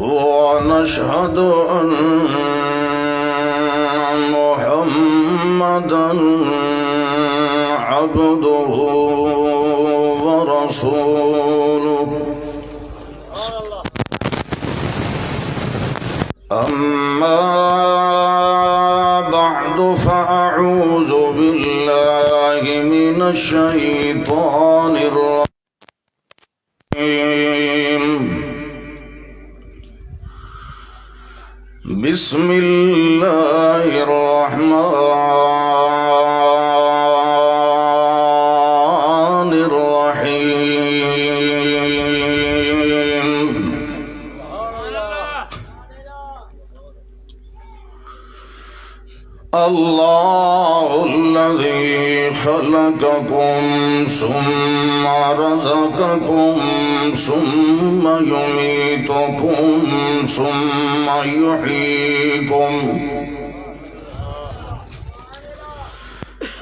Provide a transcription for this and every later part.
ونشهد أن محمدا عبده ورسوله أما بعد فأعوذ بالله من الشيطان الرجيم بسم الله الرحمن الرحيم الله الذي خلقكم ثم رزقكم ثم يميتكم ثم يحييكم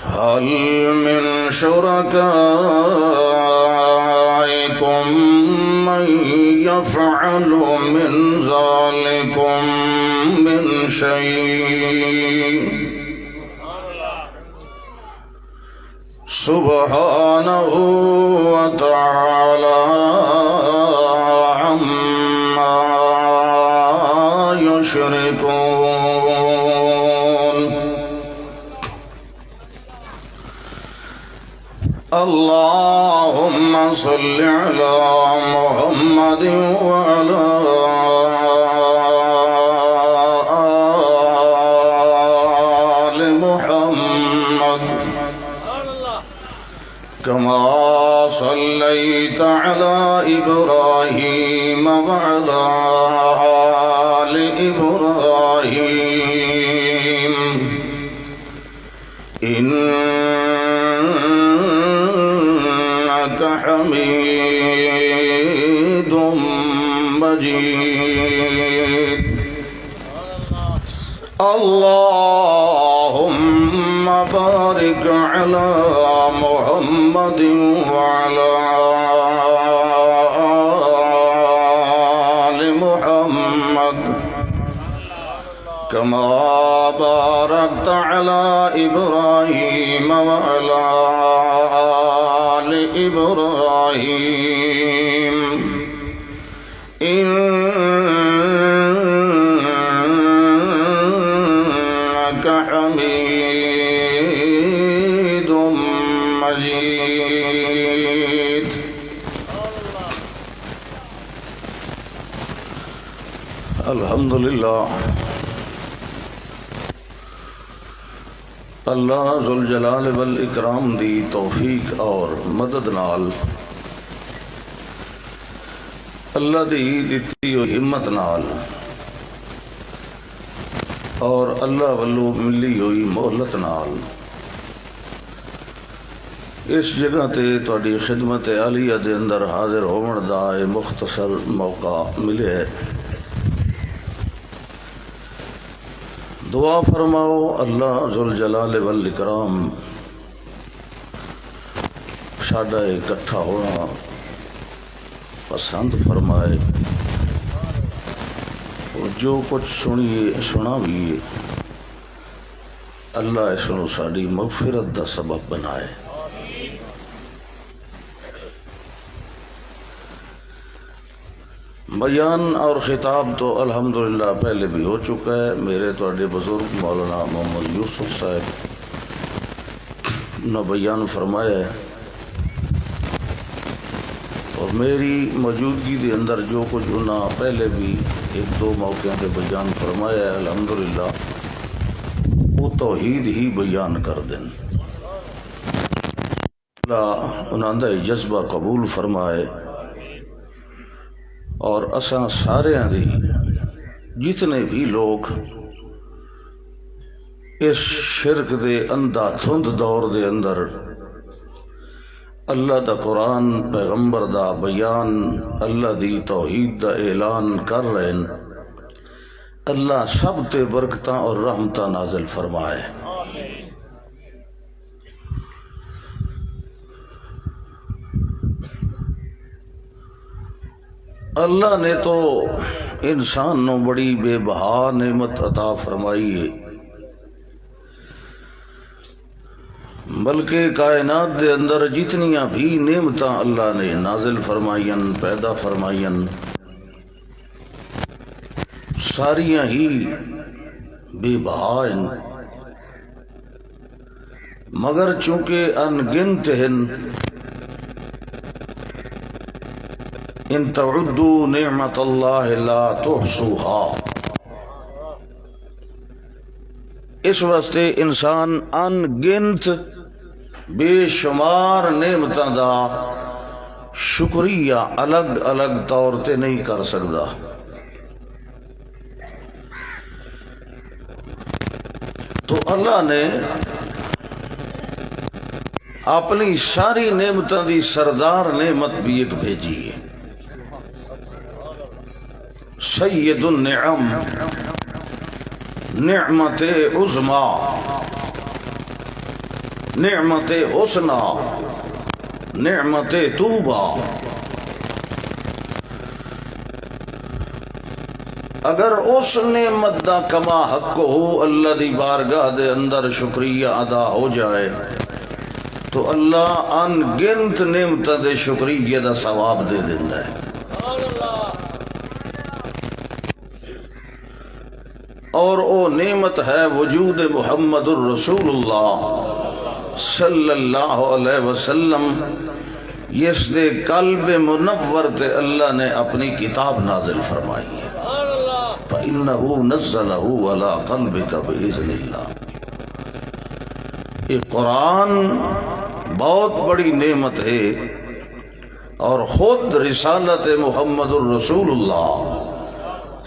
هل من شركائكم من يفعل من ذلكم من شيء سبحانه وتعالى عما يشركون اللهم صل على محمد وعلى آل محمد كما صليت على إبراهيم وعلى آل إبراهيم إنك حميد مجيد اللهم بارك على محمد وعلى آل محمد كما باركت على إبراهيم وعلى آل إبراهيم إنك حميد مجيد الحمد لله اللہ ذوالجلال والاکرام دی توفیق اور مدد نال اللہ دی دتی ہوئی ہمت نال اور اللہ والوں ملی ہوئی مہلت نال اس جگہ تے تہاڈی خدمت عالیہ دے اندر حاضر ہون دا مختصر موقع ملے ہے۔ دعا فرماؤ اللہ ذوالجلال والاکرام ساڈا اکٹھا ہونا پسند فرمائے اور جو کچھ سنا بھی اللہ اس نو ساڈی مغفرت دا سبب بنائے۔ بیان اور خطاب تو الحمدللہ پہلے بھی ہو چکا ہے۔ میرے تواڈے بزرگ مولانا محمد یوسف صاحب نہ بیان فرمایا ہے، اور میری موجودگی دے اندر جو کچھ انہاں پہلے بھی ایک دو موقعوں تے بیان فرمایا ہے، الحمدللہ وہ توحید ہی بیان کر دیں۔ اللہ انہاں دا جذبہ قبول فرمائے، اور اساں سارے دی جتنے بھی لوگ اس شرک دے اندھا دھند دور دے اندر اللہ دا قرآن پیغمبر دا بیان اللہ دی توحید دا اعلان کر رہے ہیں، اللہ سب تے برکتاں اور رحمتاں نازل فرمائے۔ اللہ نے تو انسان نو بڑی بے بہا نعمت عطا فرمائی ہے، بلکہ کائنات دے اندر جتنیاں بھی نعمتاں اللہ نے نازل فرمائین پیدا فرمائین ساریاں ہی بے بہا ہیں، مگر چونکہ ان گنت ہیں۔ ان تعدوا نعمت اللہ لا تحصوها، اس واسطے انسان ان گنت بے شمار نعمتاں دا شکریہ الگ الگ طور تے نہیں کر سکتا۔ تو اللہ نے اپنی ساری نعمتاں دی سردار نعمت بھی ایک بھیجی ہے، سید النعم، نعمت عظما، نعمت حسنہ، نعمت طوبہ۔ اگر اس نعمت دا کما حق ہو اللہ دی بارگاہ دے اندر شکریہ ادا ہو جائے تو اللہ ان گنت نعمتاں دے شکریہ دا ثواب دے دیندا ہے۔ اور او نعمت ہے وجود محمد الرسول اللہ صلی اللہ علیہ وسلم، جس دے قلب منور تے اللہ نے اپنی کتاب نازل فرمائی ہے، فَإِنَّهُ نَزَّلَهُ عَلَىٰ قَلْبِكَ بِإِذْنِ اللَّهِ۔ یہ قرآن بہت بڑی نعمت ہے، اور خود رسالت محمد الرسول اللہ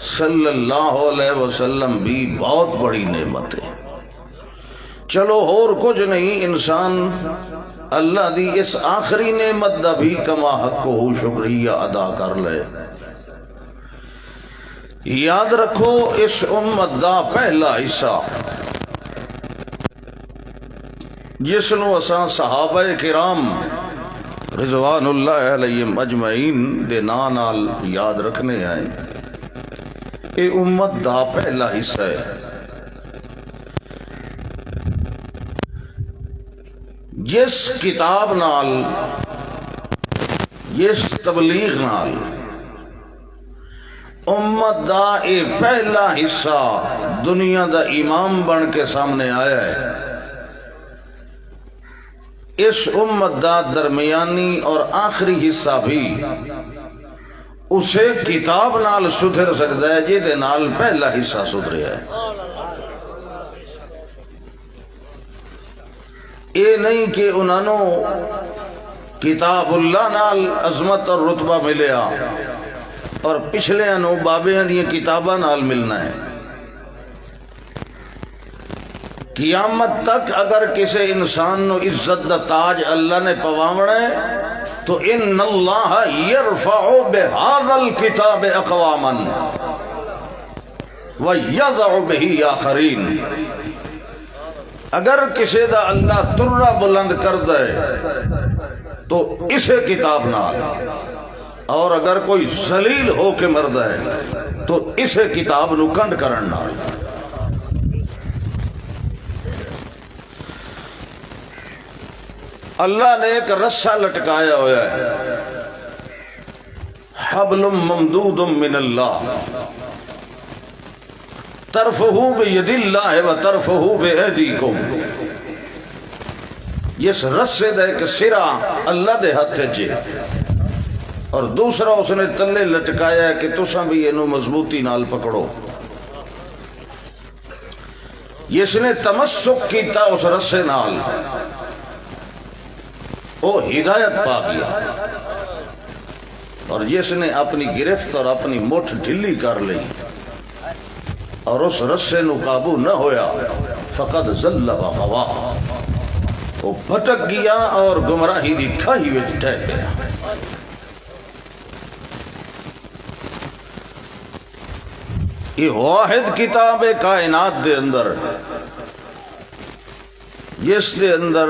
صلی اللہ علیہ وسلم بھی بہت بڑی نعمت ہے۔ چلو اور کچھ نہیں، انسان اللہ دی اس آخری نعمت دا بھی کما حق ہو شکریہ ادا کر لے۔ یاد رکھو اس امت دا پہلا حصہ جس نو اساں صحابہ کرام رضوان اللہ علیہم اجمعین دے نام نال یاد رکھنے آئے، اے امت دا پہلا حصہ ہے جس کتاب نال، جس تبلیغ نال امت دا اے پہلا حصہ دنیا دا امام بن کے سامنے آیا ہے۔ اس امت دا درمیانی اور آخری حصہ بھی اسے کتاب نال سدھر سکتا ہے جے دے نال پہلا حصہ سدھریا ہے۔ اے نہیں کہ انہوں کتاب اللہ نال عظمت اور رتبہ ملیا اور پچھلے انہوں بابیاں دیاں کتاباں نال ملنا ہے۔ قیامت تک اگر کسی انسان نو عزت دا تاج اللہ نے پواونا ہے تو ان اللہ یرفع بہذا الکتاب اقواما ویضع بہ آخرین۔ اگر کسی دا اللہ ترہ بلند کر دے تو اسے کتاب نال، اور اگر کوئی ذلیل ہو کے مرد ہے تو اسے کتاب نو کنڈ کرن نال۔ اللہ نے ایک رسہ لٹکایا ہوا ہے، حبل ممدود من اللہ طرفہ بید اللہ و طرفہ بایدیکم۔ جس رسے دا ایک سرا اللہ دے ہاتھ چے اور دوسرا اس نے تلے لٹکایا کہ تساں بھی اینو مضبوطی نال پکڑو. جس نے تمسک کیتا اس رسے نال وہ ہدایت پا گیا، اور جس نے اپنی گرفت اور اپنی مٹھ ڈھلی کر لی اور اس رسے نو قابو نہ ہویا فقد ضل و غوا، وہ بھٹک گیا اور گمراہی دی کھائی وچ ٹہ گیا. یہ واحد کتاب کائنات دے اندر جس دے اندر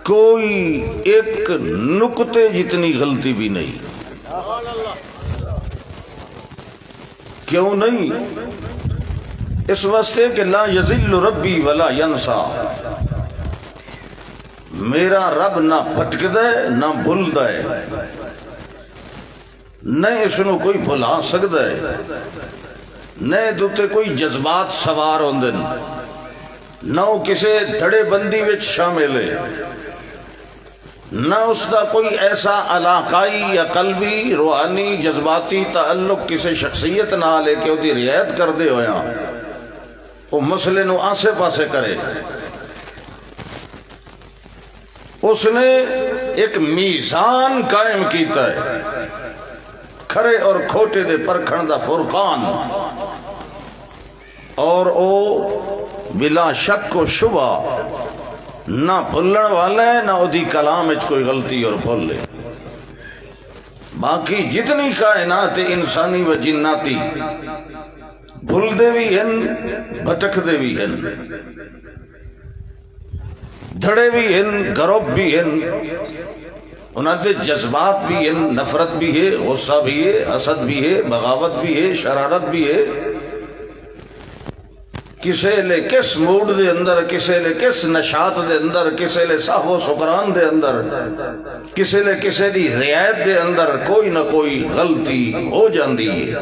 کوئی ایک نقطے جتنی غلطی بھی نہیں. کیوں نہیں؟ اس واسطے کہ لا یضل ربی ولا ینسا، میرا رب نہ بھٹکدا ہے نہ بھولدا ہے، نہ اس نو کوئی بھلا سکدا ہے، نہ دوتے کوئی جذبات سوار ہوندے، نہ وہ کسے دھڑے بندی وچ شامل ہے، نہ اس کا کوئی ایسا علاقائی یا قلبی روحانی جذباتی تعلق کسی شخصیت نہ لے کے وہ رعایت کر دے ہویا وہ مسئلے نو آسے پاسے کرے. اس نے ایک میزان قائم کیتا ہے، کھرے اور کھوٹے دے پرکھن دا فرقان، اور او بلا شک و شبہ نہ بھلن والا ہے نہ اودی کلام وچ کوئی غلطی اور بھول لے. باقی جتنی کائنات انسانی و جناتی بھول دے بھی ہیں، بھٹک دے بھی ہیں، دھڑے بھی ہیں، گروپ بھی ہیں، انہاں دے جذبات بھی ہیں، نفرت بھی ہے، غصہ بھی ہے، حسد بھی ہے، بغاوت بھی ہے، شرارت بھی ہے. کسے لے کس موڈ دے اندر، کسے لے کس نشاط دے اندر، کسے لے سہو سکران دے اندر، کسے لے کسے دی رعایت دے اندر کوئی نہ کوئی غلطی ہو جاندی ہے.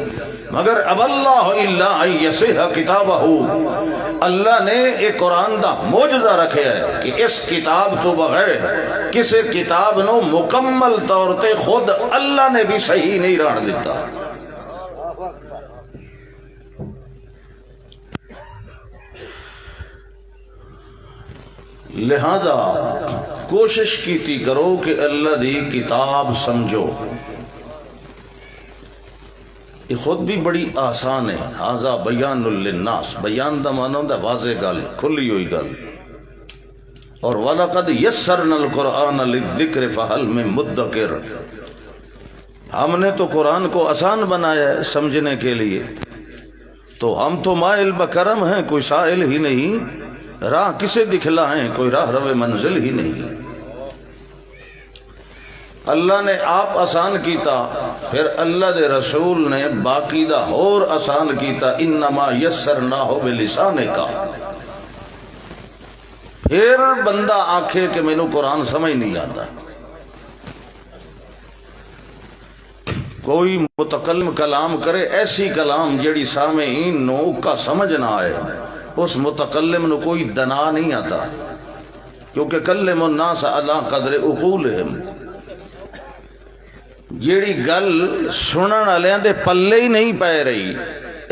مگر اب اللہ الا ان یصح کتابہ، اللہ نے ایک قرآن دا معجزہ رکھے ہے کہ اس کتاب تو بغیر کسے کتاب نو مکمل طور تے خود اللہ نے بھی صحیح نہیں ران دیتا. لہذا کوشش کیتی کرو کہ اللہ دی کتاب سمجھو. یہ خود بھی بڑی آسان ہے. ھذا بیان للناس، بیان دا معنی ہوتا ہے واضح گل، کھلی ہوئی گل. اور وَلَقَدْ يَسَّرْنَا الْقُرْآنَ لِلذِّكْرِ فَهَلْ مِن مُدَّكِرٍ، ہم نے تو قرآن کو آسان بنایا ہے سمجھنے کے لیے، تو ہم تو مائل بکرم ہیں، کوئی سائل ہی نہیں، راہ کسے دکھلائیں، کوئی راہ رو منزل ہی نہیں. اللہ نے آپ آسان کیتا، پھر اللہ دے رسول نے باقی دا اور آسان کیتا، انما یسرناہ بلسانک. پھر بندہ آکھے کہ مینوں قرآن سمجھ نہیں آتا. کوئی متکلم کلام کرے ایسی کلام جیڑی سامعین نو کا سمجھ نہ آئے، اس متکلم نو کوئی دنا نہیں آتا، کیونکہ کلم الناس علی قدر عقولہم. جیڑی گل سنن والیاں دے پلے ہی نہیں پے رہی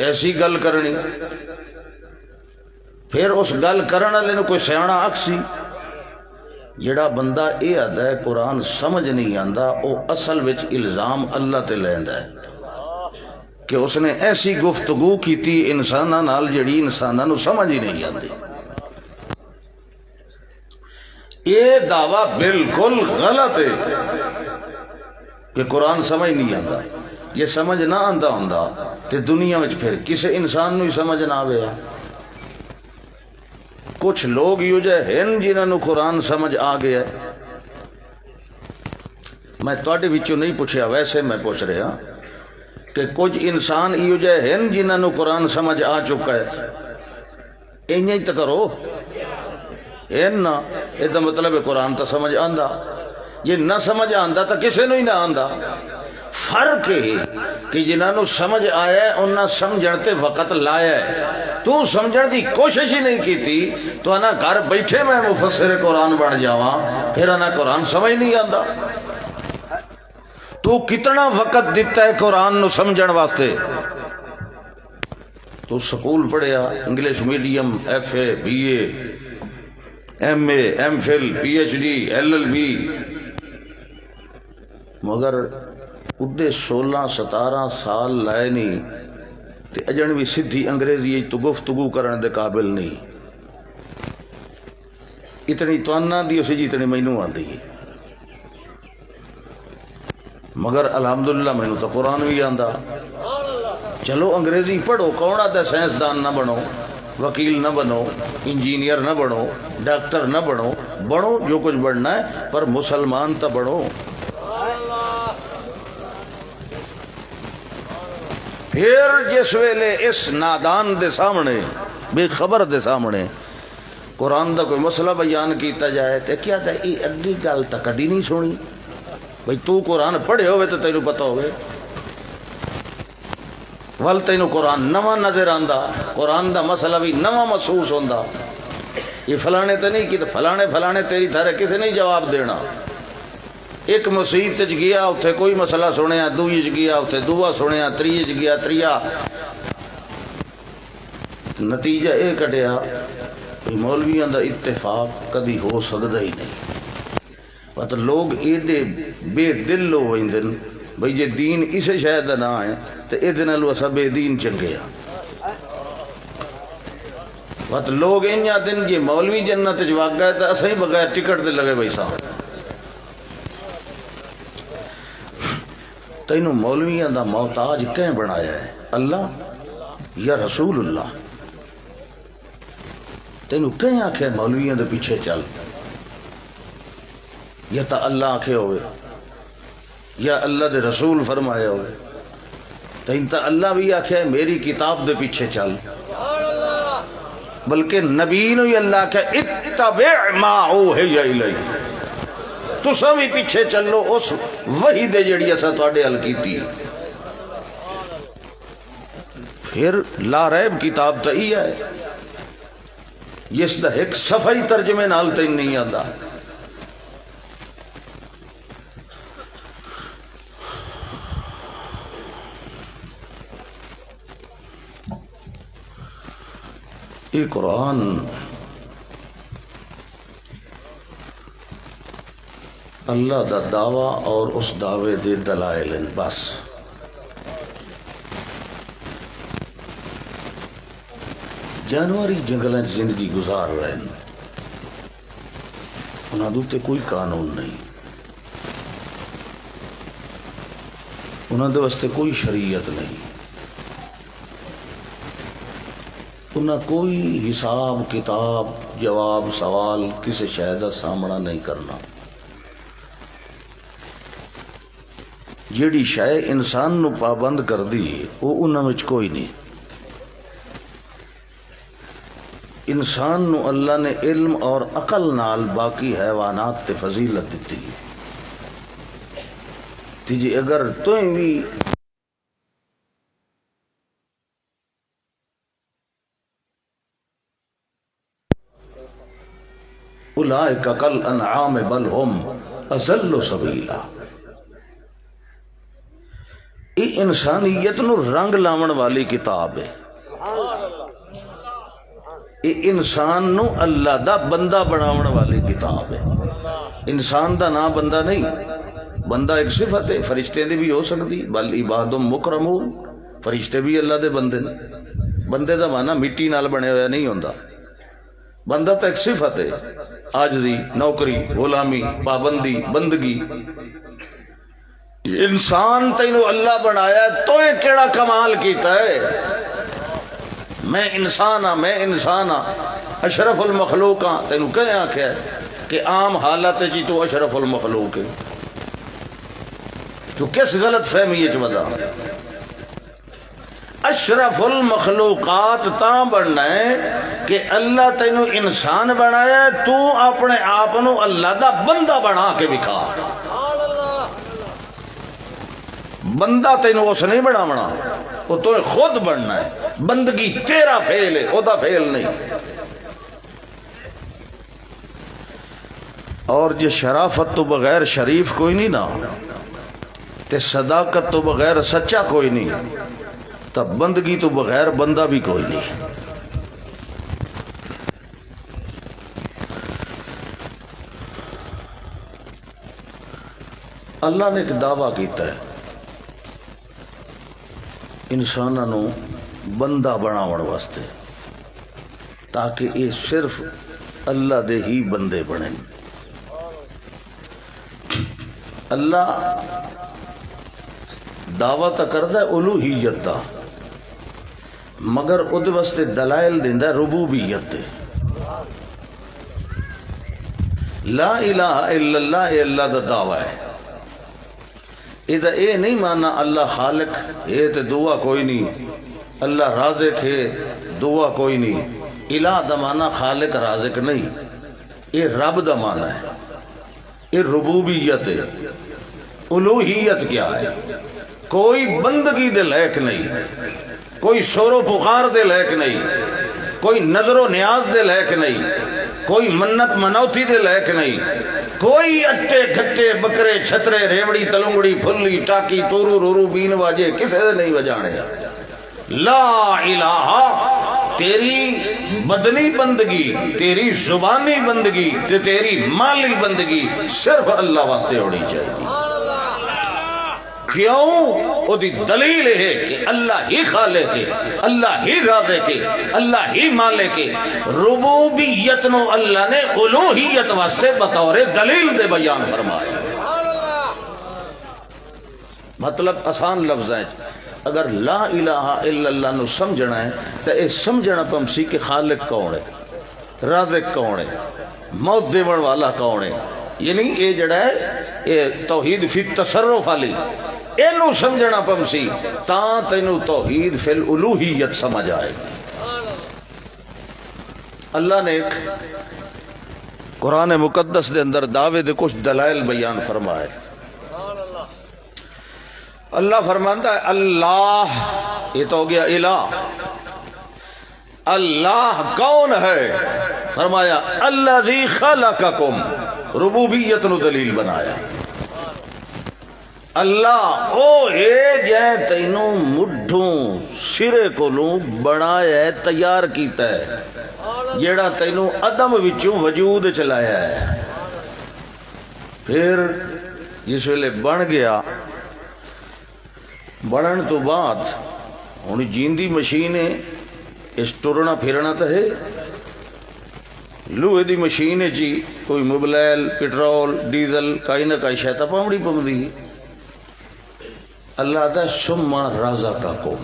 ایسی گل کرنی، پھر اس گل کرن والے نو کوئی سیاںا آکسی. جڑا بندہ اے آدا ہے قرآن سمجھ نہیں آندا، او اصل وچ الزام اللہ تے لیندا ہے کہ اس نے ایسی گفتگو کی تھی انساناں نال جڑی انساناں نو سمجھ ہی نہیں آندی. یہ دعویٰ بالکل غلط ہے کہ قرآن سمجھ نہیں آندا. یہ سمجھ نہ آندا ہوندا تے دنیا وچ پھر کسے انسان نو ہی سمجھ نہ آوے. کچھ لوگ یوں جے ہیں جنہاں نو قرآن سمجھ آ گیا. میں تواڈے وچوں نہیں پوچھیا، ویسے میں پوچھ رہا کہ کچھ انسان ایو جے ہیں جنہاں نو قرآن سمجھ آ چکا ہے. اینی ہی تو کرو نا، یہ مطلب ہے قرآن تو سمجھ آندا. یہ نہ سمجھ آندا تو کسے نو ہی نہ آندا. فرق ہے کہ جنہاں نو سمجھ آیا ہے انہاں سمجھن تے وقت لایا ہے، تو سمجھن دی کوشش ہی نہیں کی تھی تو انا گھر بیٹھے میں مفسر قرآن بن جاواں، پھر انا قرآن سمجھ نہیں آندا۔ تو کتنا وقت دیتا ہے قرآن نو سمجھن واسطے؟ تو سکول پڑھیا، English medium, F A, B A, M A, M Phil, P H D, L L B, مگر ادھے 16-17 سال لائے نہیں تے اجن بھی سدھی انگریزی تو گفتگو کرنے دے قابل نہیں، اتنی تو آنا دی اسی جتنی مینوں آندی ہے، مگر الحمدللہ مینوں تو قرآن بھی آندا۔ چلو انگریزی پڑھو، کون آتا ہے سائنسدان نہ بنو، وکیل نہ بنو، انجینئر نہ بنو، ڈاکٹر نہ بنو، بنو جو کچھ بننا ہے پر مسلمان تو بنو۔ پھر جس ویلے اس نادان دے سامنے، بے خبر دے سامنے قرآن دا کوئی مسئلہ بیان کیتا جائے تو کیا تھا یہ اگلی گل تو کدی نہیں سنی، بھئی تو قرآن پڑھے ہوئے تو تینوں پتہ ہوئے، ول تینوں قرآن نواں نظر آندا، قرآن دا مسئلہ بھی نواں محسوس ہوندا، یہ فلانے تو نہیں کی تو فلانے تیری تھارے کسی نہیں جواب دینا۔ ایک مسیت گیا اتھے کوئی مسئلہ سنیا، دوئی گیا اتھے دوا سنیا، تریج گیا تریا، نتیجہ اے کٹیا مولویاں دا اتفاق کدی ہو سکتا ہی نہیں۔ پتہ لوگ ایڈے بے دل ہو ویندن بھئی جے دین اسے شاید نہ آئے تو ایدے نالو اسا بے دین چنگے ہیں۔ پتہ لوگ انجا دن جے مولوی جنت جواگ گئے تو اسا ہی بغیر ٹکٹ دے لگے بھئی صاحب۔ تینوں مولویاں دا محتاج کہیں بنایا ہے؟ اللہ یا رسول اللہ؟ تینوں کہیں آکھے مولویاں دے پیچھے چل، یا تا اللہ آکھے ہوئے یا اللہ دے رسول فرمائے ہوئے؟ تین تا اللہ بھی آکھے میری کتاب دے پیچھے چل، بلکہ نبی نو ہی اللہ کہ اتبع ما اوحی الیک، تو سبھی پیچھے چلو اس وحی دے جڑی اسا تواڈے حل کیتی ہے۔ پھر لا ریب کتاب تو ہی ہے جس دا ایک صفحی ترجمے نال تین نہیں آندا۔ یہ قرآن اللہ دا دعویٰ اور اس دعوے دے دلائل ہیں بس۔ جانوری جنگلیں زندگی گزار رہے ہیں، انہاں دوتے کوئی قانون نہیں، انہاں دے واسطے کوئی شریعت نہیں، انہاں کوئی حساب کتاب جواب سوال کسی شے دا سامنا نہیں کرنا۔ جیڑی شے انسان نو پابند کر دی وہ انہاں وچ کوئی نہیں۔ انسان نو اللہ نے علم اور عقل نال باقی حیوانات تے فضیلت دیتی تیجی اگر تو بھی اولئک کالانعام بل ہم اضل سبیلا۔ یہ انسانیت نو رنگ لاون والی کتاب ہے، یہ انسان نو اللہ دا بندہ بناون والی کتاب ہے۔ انسان دا نام بندہ نہیں، بندہ ایک صفت ہے، فرشتے دی بھی ہو سکتی، بل عباد مکرمون، فرشتے بھی اللہ دے بندے نے۔ بندے دا معنی مٹی نال بنے ہویا نہیں ہوندا، بندہ تو ایک صفت ہے، عاجزی، نوکری، غلامی، پابندی، بندگی۔ انسان تینوں اللہ بنایا تو یہ کیڑا کمال کیتا ہے؟ میں انسان ہاں، میں انسان ہاں، اشرف المخلوق ہاں، تینوں کہیں آکھیا ہے کہ عام حالت جی تو اشرف المخلوق ہے؟ تو کس غلط فہمی ہے ودا؟ اشرف المخلوقات تاں بننا ہے کہ اللہ تینوں انسان بنایا ہے، تو اپنے آپنوں اللہ دا بندہ بنا کے بکھا۔ بندہ تینوں اس نہیں بناونا، وہ تو خود بننا ہے. بندگی تیرا فعل ہے، وہ دا فعل نہیں. اور جی شرافت تو بغیر شریف کوئی نہیں نا، تے صداقت تو بغیر سچا کوئی نہیں، تب بندگی تو بغیر بندہ بھی کوئی نہیں. اللہ نے ایک دعویٰ کیتا ہے انساناں نو بندہ بناون واسطے، تاکہ یہ صرف اللہ دے ہی بندے بنیں. اللہ دعویٰ تا کردا ہے الوہیت دا، مگر اودے واسطے دلائل دیندا ہے ربوبیت دے. لا الہ الا اللہ اے اللہ دا دعویٰ ہے. ادھا اے نہیں مانا اللہ خالق اے تے دعا کوئی نہیں، اللہ رازق ہے دعا کوئی نہیں. الہ دا مانا خالق رازق نہیں، اے رب دا مانا ہے، اے ربوبیت ہے. الوہیت کیا ہے؟ کوئی بندگی دے لائق نہیں، کوئی شور و پکار دے لائق نہیں، کوئی نظر و نیاز دے لائق نہیں، کوئی منت منوتی دے لائق نہیں، کوئی اٹے گھٹے بکرے چھترے ریوڑی تلنگڑی پھلی ٹاکی تورو رورو بین واجے کسے دے نہیں بجانے. لا الہ، تیری بدنی بندگی، تیری زبانی بندگی تے تیری مالی بندگی صرف اللہ واسطے ہونی چاہیے. کیوں؟ وہ دی دلیل ہے کہ اللہ ہی خالق ہے، اللہ ہی رازق ہے، اللہ ہی مالک ہے. ربوبیت نو اللہ نے الوہیت واسطے بطور دلیل دے بیان فرمایا. مطلب آسان لفظ ہے، اگر لا الہ الا اللہ نو سمجھنا ہے تو اے سمجھنا پمسی کہ خالق کون ہے، رازق کون ہے، موت دیون والا کون ہے. یعنی اے جڑا ہے اے توحید فی تصرف والی، اینو سمجھنا پمسی تا تینو توحید فی الالوہیت سمجھ آئے. اللہ نے ایک قرآن مقدس دے اندر دعوے دے کچھ دلائل بیان فرمائے. اللہ فرماتا ہے اللہ، یہ تو ہو گیا الہ. اللہ کون ہے؟ فرمایا الذی خلقکم، ربوبیت نو دلیل بنایا. اللہ او ہے جے تینوں مڈھوں سرے کولوں بنایا ہے، تیار کیتا ہے، جیڑا تینوں عدم وچوں وجود چلایا ہے. پھر جس ویلے بن گیا، بنن تو بعد ہن جیندی مشین ہے، اس ٹرنا پھرنا تو ہے. لوہے دی مشین ہے جی، کوئی موبائل پٹرول ڈیزل کائی نہ کائی شے تے پاونی پوندی. اللہ دا ثم رزقکم،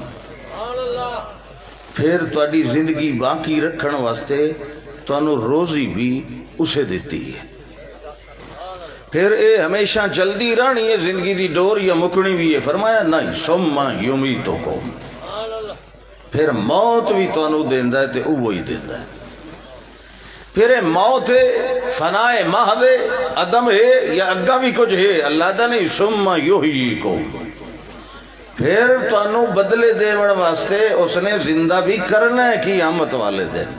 پھر تہاڈی زندگی باقی رکھن واسطے تانوں روزی بھی اسے دیتی ہے. پھر اے ہمیشہ چلدی رہنی ہے زندگی دی ڈور یا مکنی بھی ہے. فرمایا نہیں ثم یمیتکم، پھر موت بھی تانوں دیندا ہے تے اوہی دیندا ہے. پھر موت ہے فنائے محض عدم ہے یا اگا بھی کچھ ہے، اللہ دا نہیں ثم یحییکم، پھر تانوں بدلے دیون واسطے اس نے زندہ بھی کرنا ہے قیامت والے دن.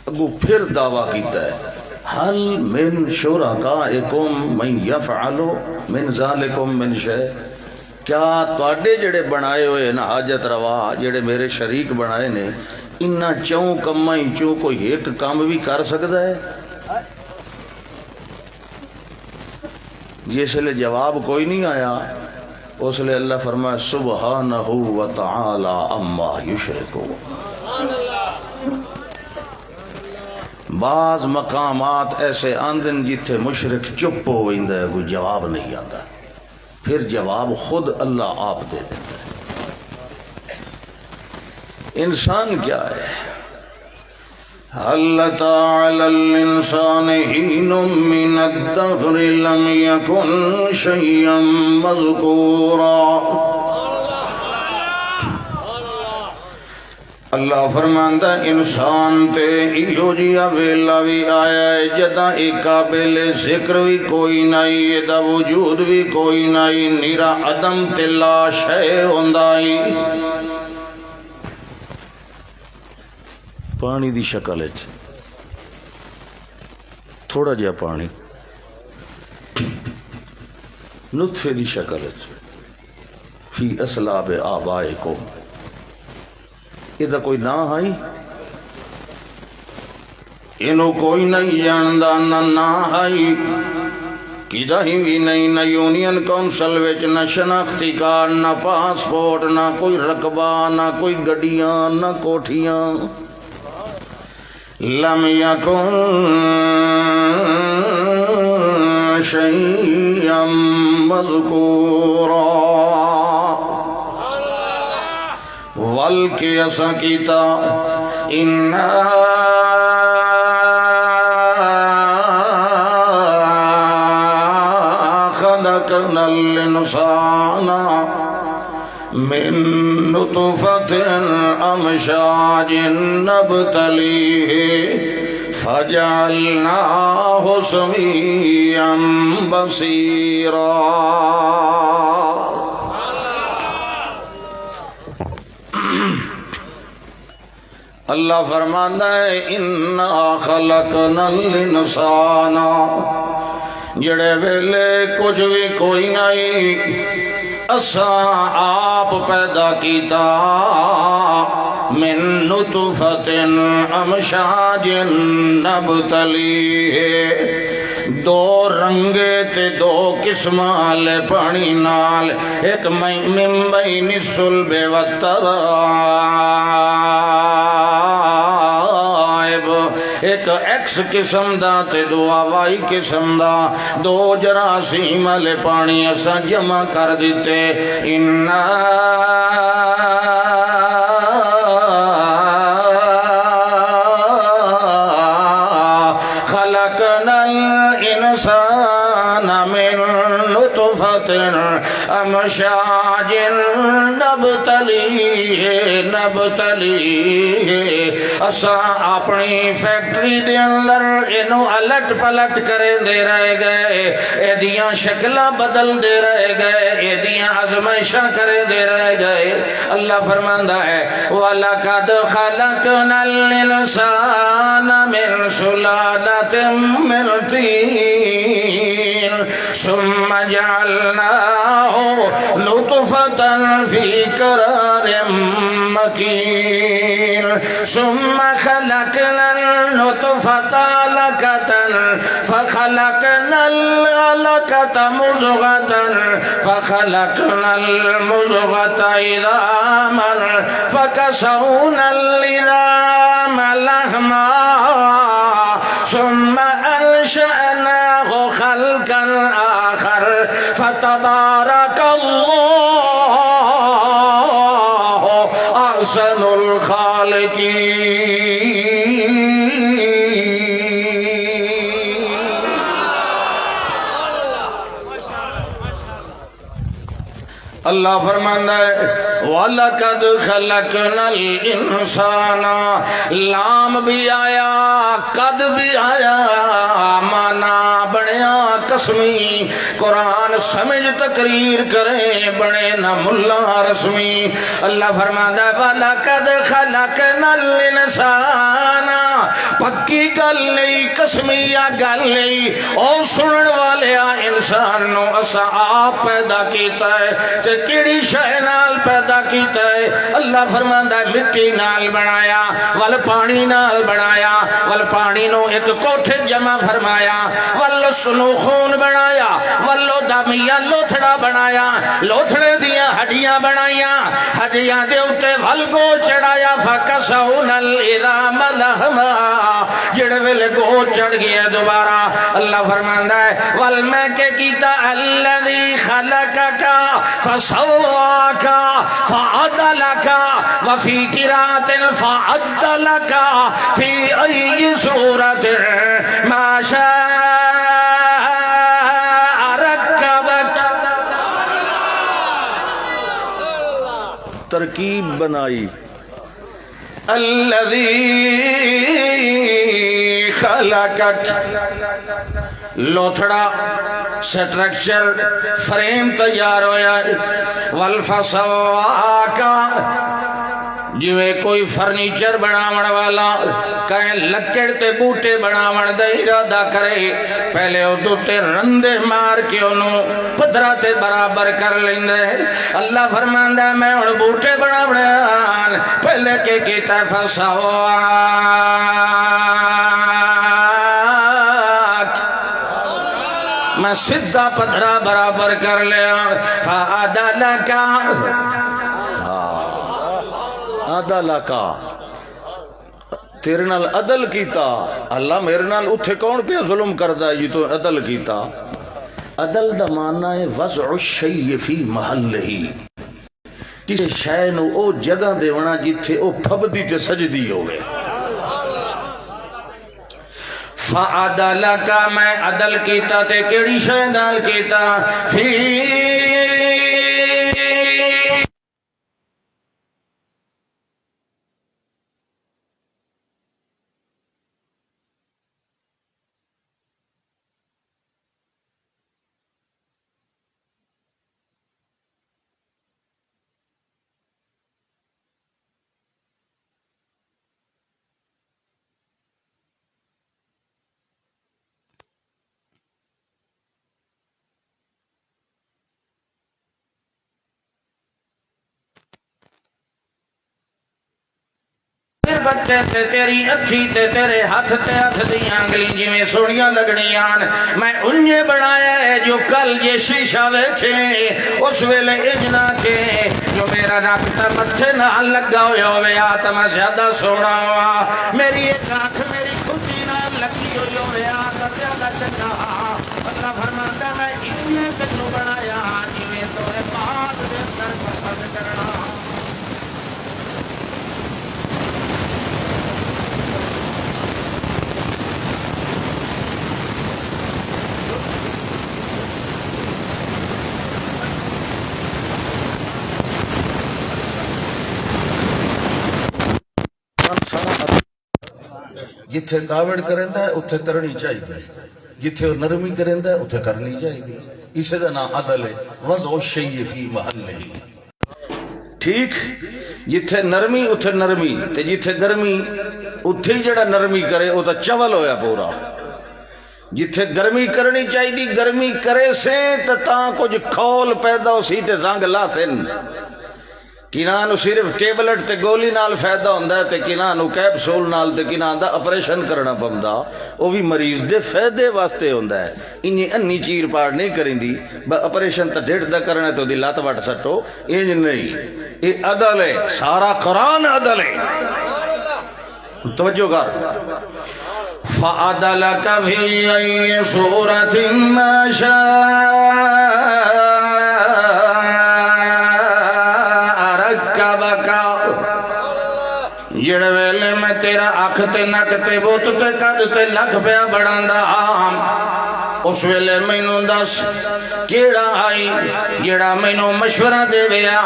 اگو پھر دعویٰ کیتا ہے حل من شرکائکم من یفعل من ذالکم من شیء، کیا تواڈے جڑے بنائے ہوئے نا حاجت روا جڑے میرے شریک بنائے نے، انہاں چوں کماں چوں کوئی ایک کام بھی کر سکدا ہے؟ جس لئے جواب کوئی نہیں آیا، اس لئے اللہ فرمایا سبحانہ وتعالی عما یشرکون. بعض مقامات ایسے آندن جتھے مشرک چپ ہو ویندا ہے، کوئی جواب نہیں آتا، پھر جواب خود اللہ آپ دے دیتا ہے. انسان کیا ہے؟ هل أتى على الإنسان حين من الدهر لم يكن شيئا مذكورا. اللہ فرماندا انسان تے ایو جیا ویلا بھی آیا ہے جداں اے قابل ذکر بھی کوئی نہیں، ایدا وجود بھی کوئی نہیں، نیرا عدم تے لا شے ہوندا ہی پانی دی شکل وچ تھوڑا جہا پانی، نطفے دی شکل وچ فی اسلاب آبائکم، یہ کوئی نہ آئی، انہوں کوئی نہیں جاندہ نہ آئی، کدہ ہی بھی نہیں، نہ یونین کونسل وچ، نہ شناختی کارڈ، نہ پاسپورٹ، نہ کوئی رقبہ، نہ کوئی گڈیاں، نہ کوٹھیاں، لم یکن شیئا مذکورا، والکہ اسا کیتا انا خلقنا الانسان من نطفة امشاج نبتلیہ فجعلناہ سمیعا بصیرا۔ اللہ فرماتا ہے انا خلقنا الانسان، جڑے ویلے کچھ بھی کوئی نہیں اساں آپ پیدا کیتا، من نطفۃ امشاج نبتلیہ، دو رنگے تے دو قسماں لے پانی نال، ایک من بین الصلب والترائب، ایک ایکس قسم دا تے دو وائی قسم دا، دو جراثیم لے پانی اسا جمع کر دیتے، انا خلقنا الانسان من نطفة امشاج نبتلیہ، اسا اپنی فیکٹری دے اندر انہوں الٹ پلٹ کرے دے رہے گئے، ایدیاں شکلہ بدل دے رہے گئے، ایدیاں آزمائشاں کرے دے رہے گئے۔ اللہ فرماندہ ہے وَلَقَدْ خَلَقْنَا الْإِنسَانَ مِنْ سُلَالَةٍ مِنْ طِينٍ ثُمَّ جَعَلْنَاهُ نُطْفَةً فِي قَرَارٍ مَكِينٍ ثُمَّ خَلَقْنَا النُّطْفَةَ عَلَقَةً فَخَلَقْنَا الْعَلَقَةَ مُضْغَةً فَخَلَقْنَا الْمُضْغَةَ عِظَامًا فَكَسَوْنَا الْعِظَامَ لَحْمًا ثُمَّ أَنشَأْنَاهُ خَلْقًا آخَرَ فَتَبَارَكَ اللَّهُ أَحْسَنُ الْخَالِقِينَ۔ اللہ فرماتا ہے وَلَقَدْ خَلَقْنَا الْإِنسَانَ، لام بھی آیا قد بھی آیا، مانا بڑیا قسمی، قرآن سمجھ تقریر کریں بڑے نہ ملا رسمی۔ اللہ فرماتا ہے وَلَقَدْ خَلَقْنَا الْإِنسَانَ، پکی گل نہیں قسمیہ گل نہیں، اور سنن والے انسان نو اسا آپ پیدا کیتا ہے، تے کیڑی شے نال پیدا کیتا ہے؟ اللہ فرماندا ہے مٹی نال بنایا، ول پانی نال بنایا، ول پانی نو ایک کوٹھے جمع فرمایا، ول سنو خون بنایا، ولو دمیا لوتھڑا بنایا، لوتھڑے دیاں ہڈیاں بنائیاں، ہڈیاں دے اوتے ول گو چڑھایا، فکسونا العظام لحما، جڑے ویلے گو چڑھ گیا دوبارہ اللہ فرماندا ہے ول میں کہ کیتا الذی خلقک فسواک فعدلک وفی قرات فعدلک فی ای صورت ما شاء رکبک، ترکیب بنائی، الذی خلقک، لوتھڑا سٹرکچر فریم تیار ہویا، والفسواکا، جویں کوئی فرنیچر بناون والا کہیں لکڑ تے بوٹے بناون دا ارادہ کرے، پہلے او دوتے رندے مار کے انہوں پدرہ تے برابر کر لیندے۔ اللہ فرماندا ہے میں ان بوٹے بناون پہلے کے کیتا فسواک، میں سدھا پدرہ برابر کر لیا، فعدلکا، عدلکا، تیرے نال عدل کیتا۔ اللہ میرے نال اتھے کون پہ ظلم کردہ جی تو عدل کیتا؟ عدل دا معنی ہے وضع الشیء فی محلہی، کسی شے نو او جگہ دیونا جتھے او پھبدی تے سجدی ہوئے۔ فعدلکا، میں عدل کیتا تے کیڑی شے نال کیتا؟ فی بٹے تے تیری اکھی تے تیرے ہاتھ تے ہاتھ دیاں انگلی جویں سوڑیاں لگنیاں، میں انجے بنایا ہے جو کل یہ شیشہ ویکھے اس ویلے اجنا کے جو میرا رابطہ متھے نہ لگا ہوئے آتا میں زیادہ سونا ہوا، میری ایک آنکھ میری کھٹی نہ لگی ہوئے آتا زیادہ چنگا۔ اللہ فرماتا میں انجے تنو بنایا جویں تو بات دے اندر پسند کرنا۔ جتھے کاوڑ کرندہ ہے اتھے کرنی چاہیے، جتھے نرمی کرندہ ہے اتھے کرنی چاہیے، اسے دا نا عدل ہے، وضع الشیء فی محلہ۔ ٹھیک، جتھے نرمی اتھے نرمی، تے جتھے گرمی اتھے جڑا نرمی کرے وہ تا چول ہویا پورا۔ جتھے گرمی کرنی چاہیے گرمی کرے سے تاں کچھ کھول پیدا ہو سی تے زنگ لا سن، کنانو صرف ٹیبلٹ تے گولی نال فائدہ ہوندہ ہے تے کنانو کیپسول نال تے کنان دا اپریشن کرنا پمدا، وہ بھی مریض دے فائدے واسطے ہوندہ ہے۔ انہی انی چیر پاڑ نہیں کریں دی، اپریشن تا ڈیڑھ دا کرنا ہے تو دی لات وٹ سٹو، انج نہیں، یہ عدل ہے، سارا قرآن عدل ہے۔ توجہ کر، فَعَدَلَكَ فِي أَيِّ صُورَةٍ مَا شَاءَ جڑے ویلے میں تیرا اکھ تے نک تے بوت تے قد تے لکھ پیا بڑھاندا آم، اس ویلے مینوں دس کیڑا آئی جڑا مینوں مشورہ دے ویا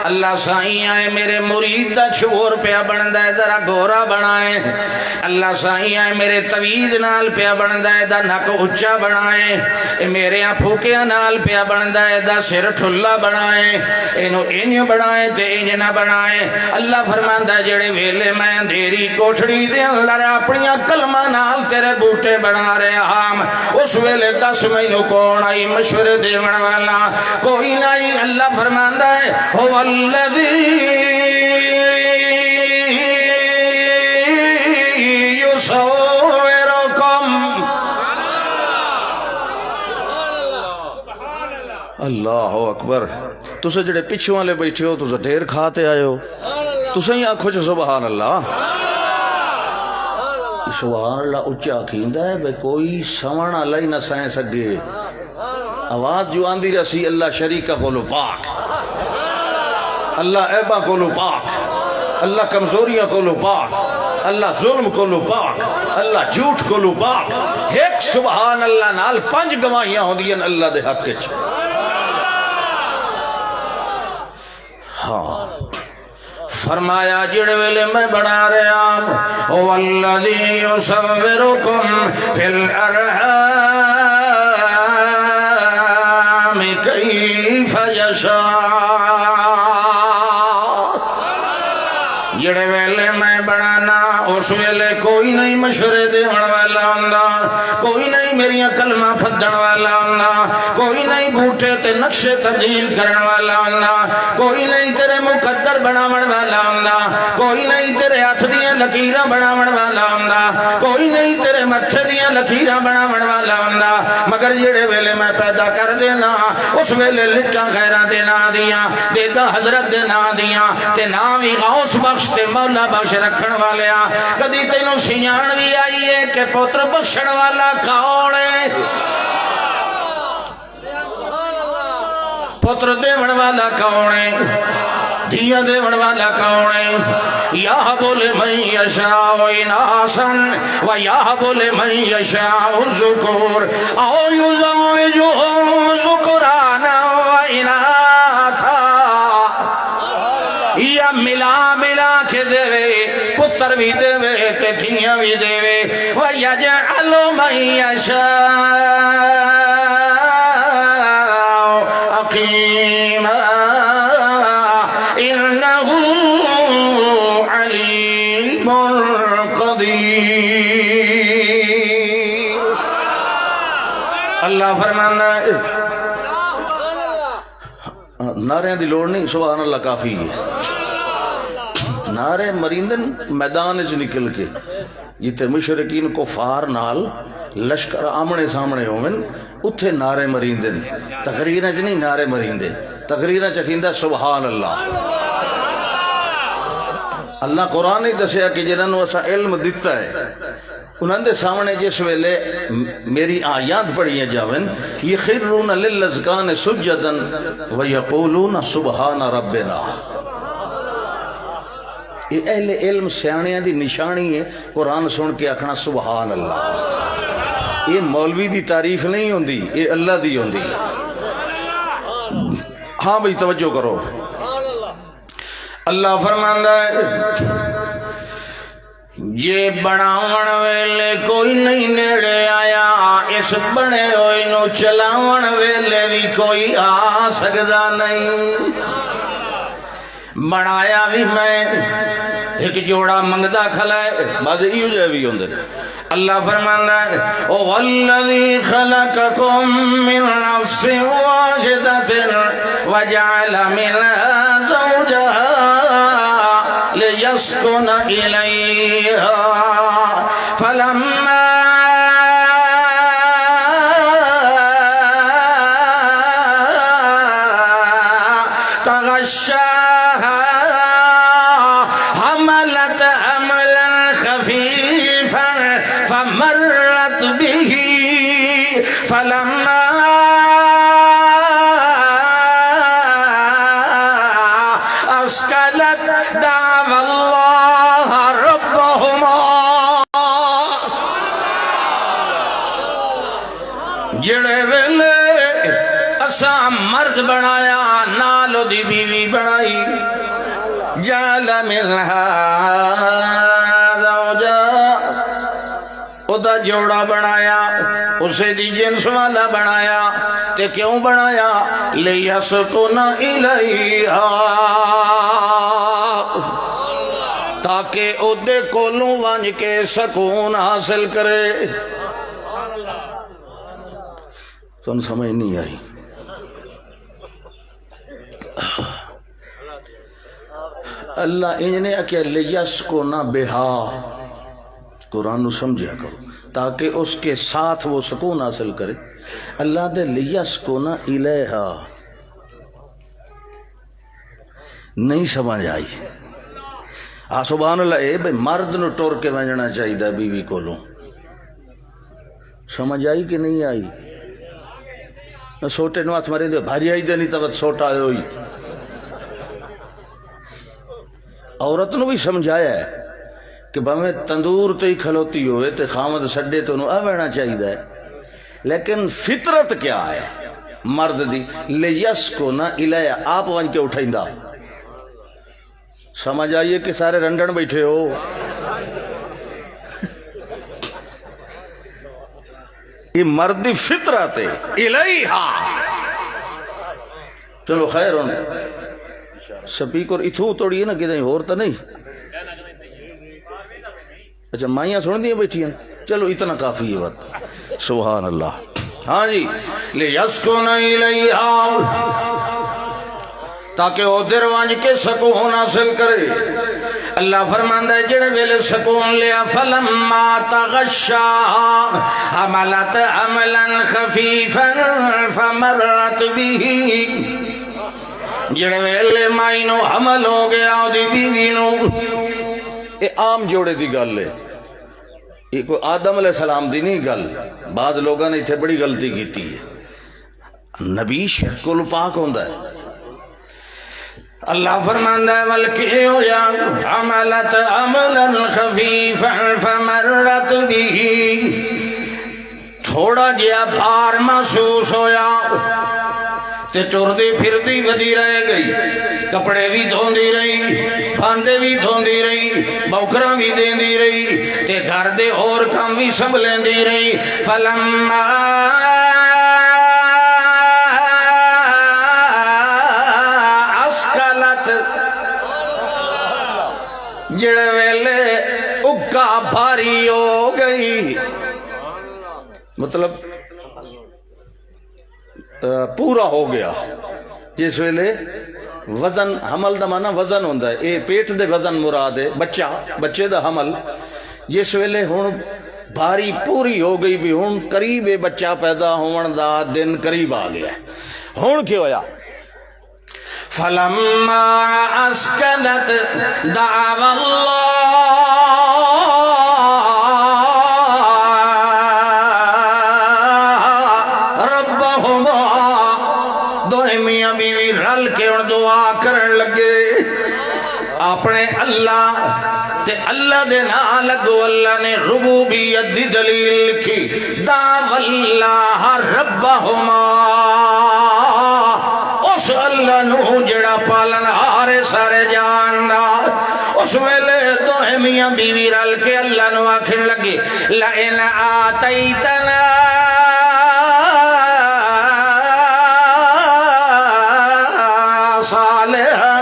اللہ سائیں آئے میرے مرید دا شعور پیا بندا ہے ذرا گورا بنائے، اللہ سائیں آئے میرے تویز نال پیا بندا ہے دا نک اچا بنائے، میرے پھوکیاں نال پیا بندا ہے دا سر ٹھلا بنائے، اینو انج بنائے تے انج نہ بنائے۔ اللہ فرماندا جڑے ویلے میں اندھیری کوٹھڑی دے اندر اپنی کلمہ نال تیرے بوٹے بنا رہے ہم، اس ویلے دس مینوں کون آئی مشورے دیون والا؟ کوئی نہیں۔ اللہ فرماندا ہے هو الذی یصورکم، اللہ اکبر۔ تسے جڑے پیچھے والے بیٹھے ہو تسے ڈھیر کھاتے آئے ہو، تسے ہی آنکھو چھو سبحان اللہ۔ سبحان اللہ اچھا کھیندا ہے بے کوئی سمن اللہ نہ سائیں سگے، آواز جو آندھی رسی اللہ شریکہ کولو پاک، اللہ عیبہ کولو پاک، اللہ کمزوریاں کولو پاک، اللہ ظلم کولو پاک، اللہ جھوٹ کولو پاک۔ ایک سبحان اللہ نال 5 گواہیاں ہوندیاں اللہ دے حق وچ۔ ہاں فرمایا جڑے ویلے میں بنا رہا والذی یصورکم فی الارحام کیف یشاء، جڑے ویلے میں بنانا اس ویلے کوئی نہیں مشورے دیون والا ہوندا، کوئی نہیں میری کلمہ پھدن والا ہوندا، کوئی نہیں بوٹے تے نقشے تبدیل کرن والا ہوندا، کوئی نہیں تیرے مقدر بناون والا ہوندا، کوئی نہیں تیرے ہاتھ دیاں لکیراں بناون والا ہوندا، کوئی نہیں تیرے متھے دیاں لکیراں بناون والا ہوندا، مگر جڑے ویلے میں پیدا کر دینا اس ویلے لٹاں غیراں دے نام دیاں، دیدا حضرت دے نام دیاں تے نام وی غوث بخش تے مولا بخش رکھن والیا۔ کدی تینوں سیان بھی آئی ہے کہ پتر بخشن والا کون ہے؟ پتر دیون والا کون ہے؟ دیا دیون والا کون ہے؟ یہب لمن یشاء اناثا ویہب لمن یشاء الذکور او یزوجہم ذکرانا واناثا، یا ملا ملا کے دے پتر بھی دے تے دھیاں بھی دے وَيَجْعَلُ مَن يَشَاءُ عَقِيمًا إِنَّهُ عَلِيمٌ قَدِيرٌ۔ اللہ فرمانا ہے نعرے دی لوڑ نہیں، سبحان اللہ کافی ہے۔ نعرے مریندن میدان سے نکل کے جتے مشرکین کفار نال لشکر آمنے سامنے ہومن اتھے نعرے مریندن، تقریریں نہیں نعرے مریندے، تقریریں چکیندہ سبحان اللہ۔ اللہ قرآن ہی دسیا کہ جنہوں نے ایسا علم دیتا ہے انہوں نے سامنے جس ویلے میری آیات پڑھی جاون یخرون للاذقان سجدا ویقولون سبحان ربنا، یہ اہل علم سیانیاں دی نشانی ہے قرآن سن کے آکھنا سبحان اللہ۔ یہ مولوی دی تعریف نہیں ہوندی، یہ اللہ دی ہوندی۔ ہاں بھئی توجہ کرو، اللہ فرماندا ہے یہ بناون ویلے کوئی نہیں نیڑے آیا، اس بنے ہوئے نو چلاون ویلے بھی کوئی آ سکدا نہیں۔ بنایا بھی میں ایک جوڑا منگدا کھلائے بعض ایو جائے بھی ہوندے۔ اللہ فرماندا ہے وَالَّذِي خَلَقَكُم مِّن نَّفْسٍ وَاحِدَةٍ وَجَعَلَ مِنْهَا زَوْجَهَا لِيَسْكُنَ إِلَيْهَا فَلَمَّا تغشاها حملت حملا خفيفا فمرت به فلما أثقلت دعوا الله ربهما، جڑے ویلے اساں مرد بنایا نالو دی بیوی بنائی، جعل منها زوجا ادا جوڑا بنایا، اسے دی جنس والا بنایا، تے کیوں بنایا؟ لیسکن الیہا، تاکہ اودے کولوں ونج کے سکون حاصل کرے۔ تم سمجھ نہیں آئی؟ اللہ انجنے کہ لیسکن بہا، قرآن نو سمجھا کرو تاکہ اس کے ساتھ وہ سکون حاصل کرے۔ اللہ دے لیسکن الیہا نہیں سمجھ آئی؟ سبحان اللہ، اے بھئی مرد نو ٹور کے ونجنا چاہیے بیوی کولوں، سمجھ آئی کہ نہیں آئی؟ سوٹے نو ہاتھ مرے دے بھاری آئی دے نہیں تو سوٹا ہوئی۔ عورت نو بھی سمجھایا ہے کہ بھاویں تندور تے ہی کھلوتی ہوئے تے خامد سڈے تو انہوں آوینا چاہیے، لیکن فطرت کیا ہے مرد دی؟ لیسکن الیہا، آپ ون کے اٹھائندہ، سمجھ آئیے کہ سارے رنڈن بیٹھے ہو. یہ مرد فطرت الیہا. چلو خیر ہوں سپیکر اتھو توڑیے نا کدھر اور تو نہیں. اچھا مائیاں سن دیا بیٹھی ہیں. چلو اتنا کافی ہے بات. سبحان اللہ. ہاں جی لیسکن الیہا تاکہ وہ در وانج کے سکون حاصل کرے. اللہ فرماندا ہے جڑے ویلے سکون لیا فلما تغشا حملت حملا خفیفا فمرت به. جڑے ویلے مائی نو حمل ہو گیا دی بیوی نو. یہ عام جوڑے دی گل ہے. یہ کوئی آدم علیہ السلام دی نہیں گل. بعض لوگوں نے اتنے بڑی غلطی کیتی ہے. نبی شرک کو پاک ہوندا ہے. اللہ فرماندا ہے ولکی ہو یا عملت عملا خفیفا فمرت به. تھوڑا جیا بھار محسوس ہویا تے چردی پھردی ودی رہ گئی. کپڑے بھی دھوندی رہی, بھانڈے بھی دھوندی رہی, بوکراں بھی دیندی رہی تے گھر دے اور کام بھی سنبھلیندی رہی. فلما جڑے ویلے اکا بھاری ہو گئی, مطلب پورا ہو گیا. جس ویلے وزن حمل دا مانا وزن ہوندا ہے. اے پیٹ دے وزن مراد ہے, بچے دا حمل. جس ویلے ہن بھاری پوری ہو گئی بھی ہن قریب بچہ پیدا ہون دا دن قریب آ گیا. ہن کیا ہویا فلما اسکنت دعوا اللہ ربہما. دوئے میاں بیوی رل کے اور دعا کرن لگے اپنے اللہ تے اللہ دے نا لگو. اللہ نے ربوبیت دی دلیل لکھی دعوا اللہ ربہما. اس اللہ نو جڑا پالن ہارے سارے جاننا. اس ویلے دوہے میاں بیوی رل کے اللہ نو آکھن لگے لئن آتیتنا صالحا.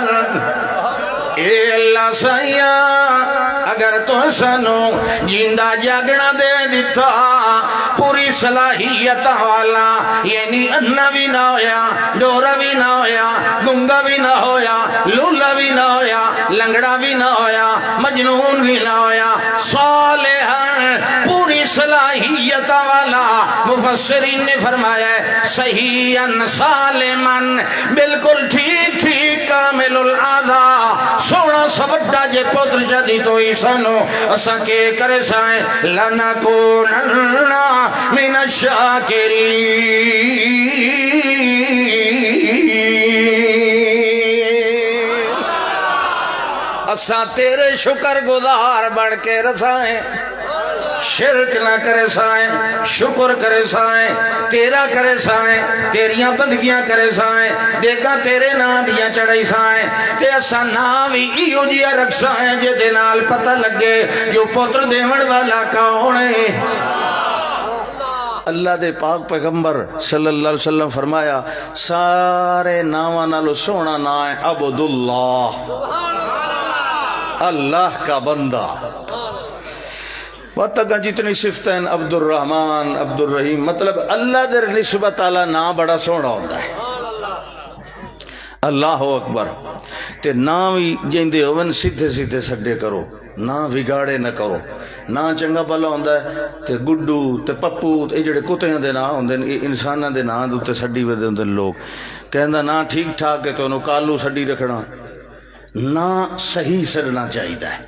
اے اللہ سائیاں اگر تو سنو جیندہ جاگنا دے دیتا پوری صلاحیت والا, یعنی انہ بھی نہ ہویا, ڈورا بھی نہ ہویا, گنگا بھی نہ ہویا, لولا بھی نہ ہویا, لنگڑا بھی نہ ہویا, مجنون بھی نہ ہویا, صالحاً پوری صلاحیت والا. مفسرین نے فرمایا ہے صحیحاً سالماً بالکل ٹھیک ٹھیک کامل الاعضاء. سونا سبڈا جے پتر جدی تو ایسانو اسا کے کرے سائیں لنکونن من الشاکرین. اسا تیرے شکر گزار بڑھ کے رسائیں. شرک نہ کرے سائیں, شکر کرے سائیں, تیرا کرے سائیں, تیریاں بندگیاں کرے سائیں, دیکھا تیرے نا دیا چڑھائی سائیں تے اسا نا بھی ایو جیا رکھ سائیں جے دے نال پتہ لگے جو پتر دیوڑ والا کون ہے. اللہ دے پاک پیغمبر صلی اللہ علیہ وسلم فرمایا سارے ناواں نالو سونا نا ہے عبداللہ, اللہ کا بندہ. وقت جتنی صفتیں عبد الرحمن عبد الرحیم, مطلب اللہ در نسبت تعالی نا بڑا سونا ہوتا ہے. اللہ اکبر. تے نا بھی جیندے ہوون سیدھے سیدھے سڈے کرو, نا بگاڑے نہ کرو. نا چنگا بھلا ہوندا ہے تے گڈو تے پپو اے جڑے کتےاں دے نا ہوندے نے, انساناں دے نا دے تے سڈی ودے ہوندے لوگ. کہندا نا ٹھیک ٹھاک ہے تے انہوں کالو سڈی رکھنا. نا صحیح سڈنا چاہیدا ہے.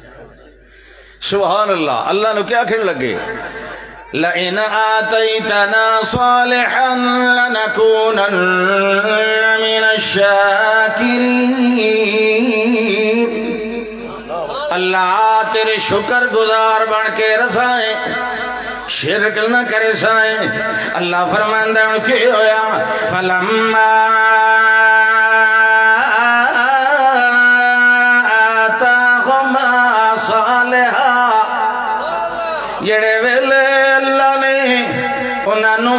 سبحان اللہ. اللہ نے کیا کہنے لگے لئن آتیتنا صالحا لنکونن من الشاکرین. اللہ تیرے شکر گزار بن کے رسائیں, شرک نہ کرے سائیں. اللہ فرماندہ ان کے ہویا فلما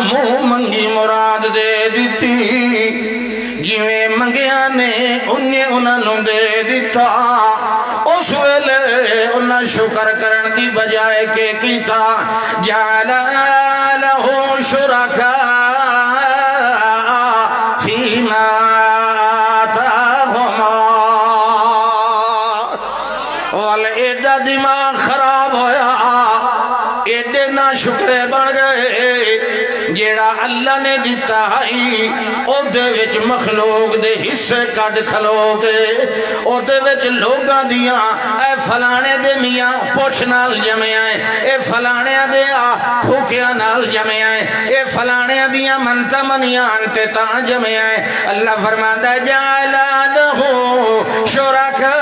منہ منگی مراد دے دیتی جویں منگیا نے انہوں دے دیتا اس ویلے انہاں شکر کرن دی بجائے کہ کیتا جعل لہ شرکاء فیما آتاہما والے ایڈا دماغ خراب ہویا ایڈے نا شکرے بن گئے جیڑا اللہ نے دیتا ہے او دے وچ مخلوق دے حصے کڈ کھلو گے او دے وچ لوگاں دیاں اے فلانے دے میاں پوچھ نال جمے آئے اے فلانے دے پھوکیاں نال جمے آئے اے فلانے دیاں منتا منیاں انتے تاں جمے آئے اللہ فرماتا ہے جعل لہ شرکاء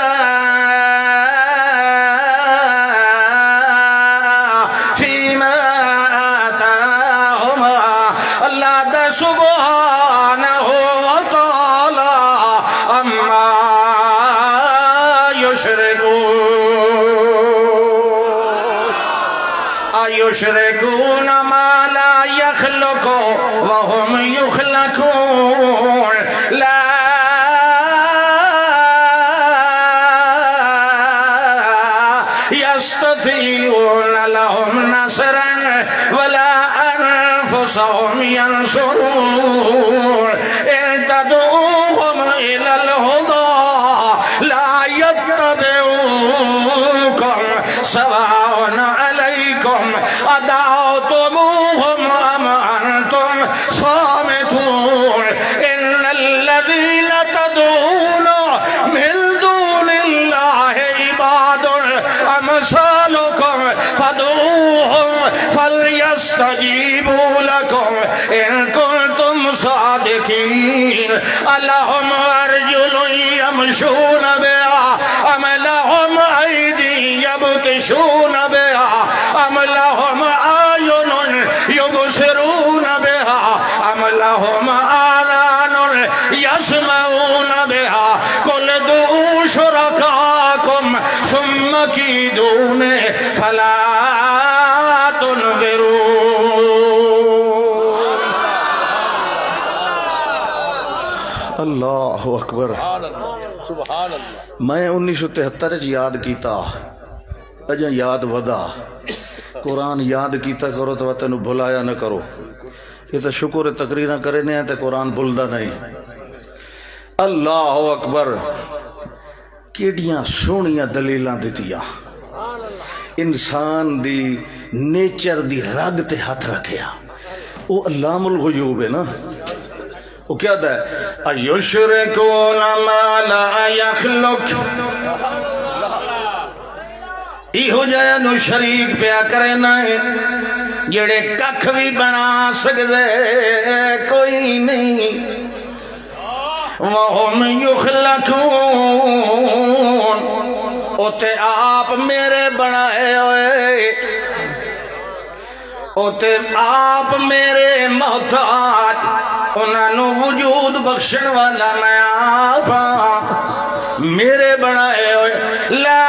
سبحانہ وتعالی اما یشرکون ما لا یخلق وهم یخلقون لا یستطیعون لهم نصرا ولا انفسهم ينصرون ان تدعوهم الى الهدى لا يتبعوكم سواء عليكم ادعوتموهم ام انتم صامتون ان الذين تدعون من دون الله عباد امثالكم فادعوهم فليستجيبوا لكم ان كنتم صادقين لهم ارجل يمشون بها ام لهم ايدي يبطشون بها ام لهم اعين يبصرون بها ام لهم آذان يسمعون بها قل ادعوا شركاءكم ثم كيدون فلا اللہ اکبر میں 1973 یاد کیتا اجا یاد ودا قرآن یاد کیتا کرو تو تینوں بھلایا نہ کرو یہ تو شکر تقریر کرے نہیں تے قرآن بھلدا نہیں اللہ اکبر کیڑیاں سونیاں دلیلاں دتیاں انسان دی نیچر دی رگ تے ہاتھ رکھیا وہ علام الغیوب ہے نا وہ کیا ہے ایشرکون ما لا یخلق ایہو جائے نو شریک پیا کرے نائے جڑے ککھ بھی بنا سکدے کوئی نہیں وَهُمْ يُخْلَقُونَ اوتے آپ میرے بنائے ہوئے اوتے آپ میرے محتاج انہوں وجود بخشن والا میں آپ میرے بنائے ہوئے لا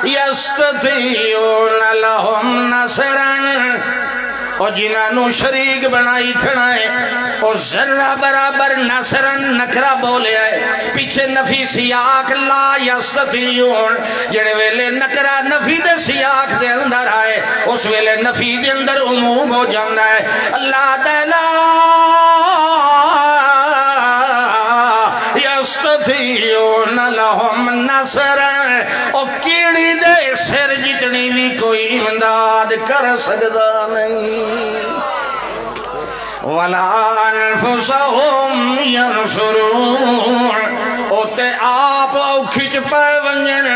یستطیعون لهم نصرا اور جنہوں شریک بنائی کھڑائیں اور ذرہ برابر نصرن نکرہ بولے آئے پیچھے نفی سیاق لا یستطیعون جڑے ویلے نکرہ نفی دے سیاق دے اندر آئے اس ویلے نفی دے اندر عموم ہو جاندہ ہے اللہ تعالیٰ یستطیعون لهم نصرا اور کیڑی دے سر جتنی بھی کوئی امداد کر سکتا نہیں وَلَا أَنفُسَهُمْ يَنْصُرُونَ اوتے آپ کھچ پائے ونجن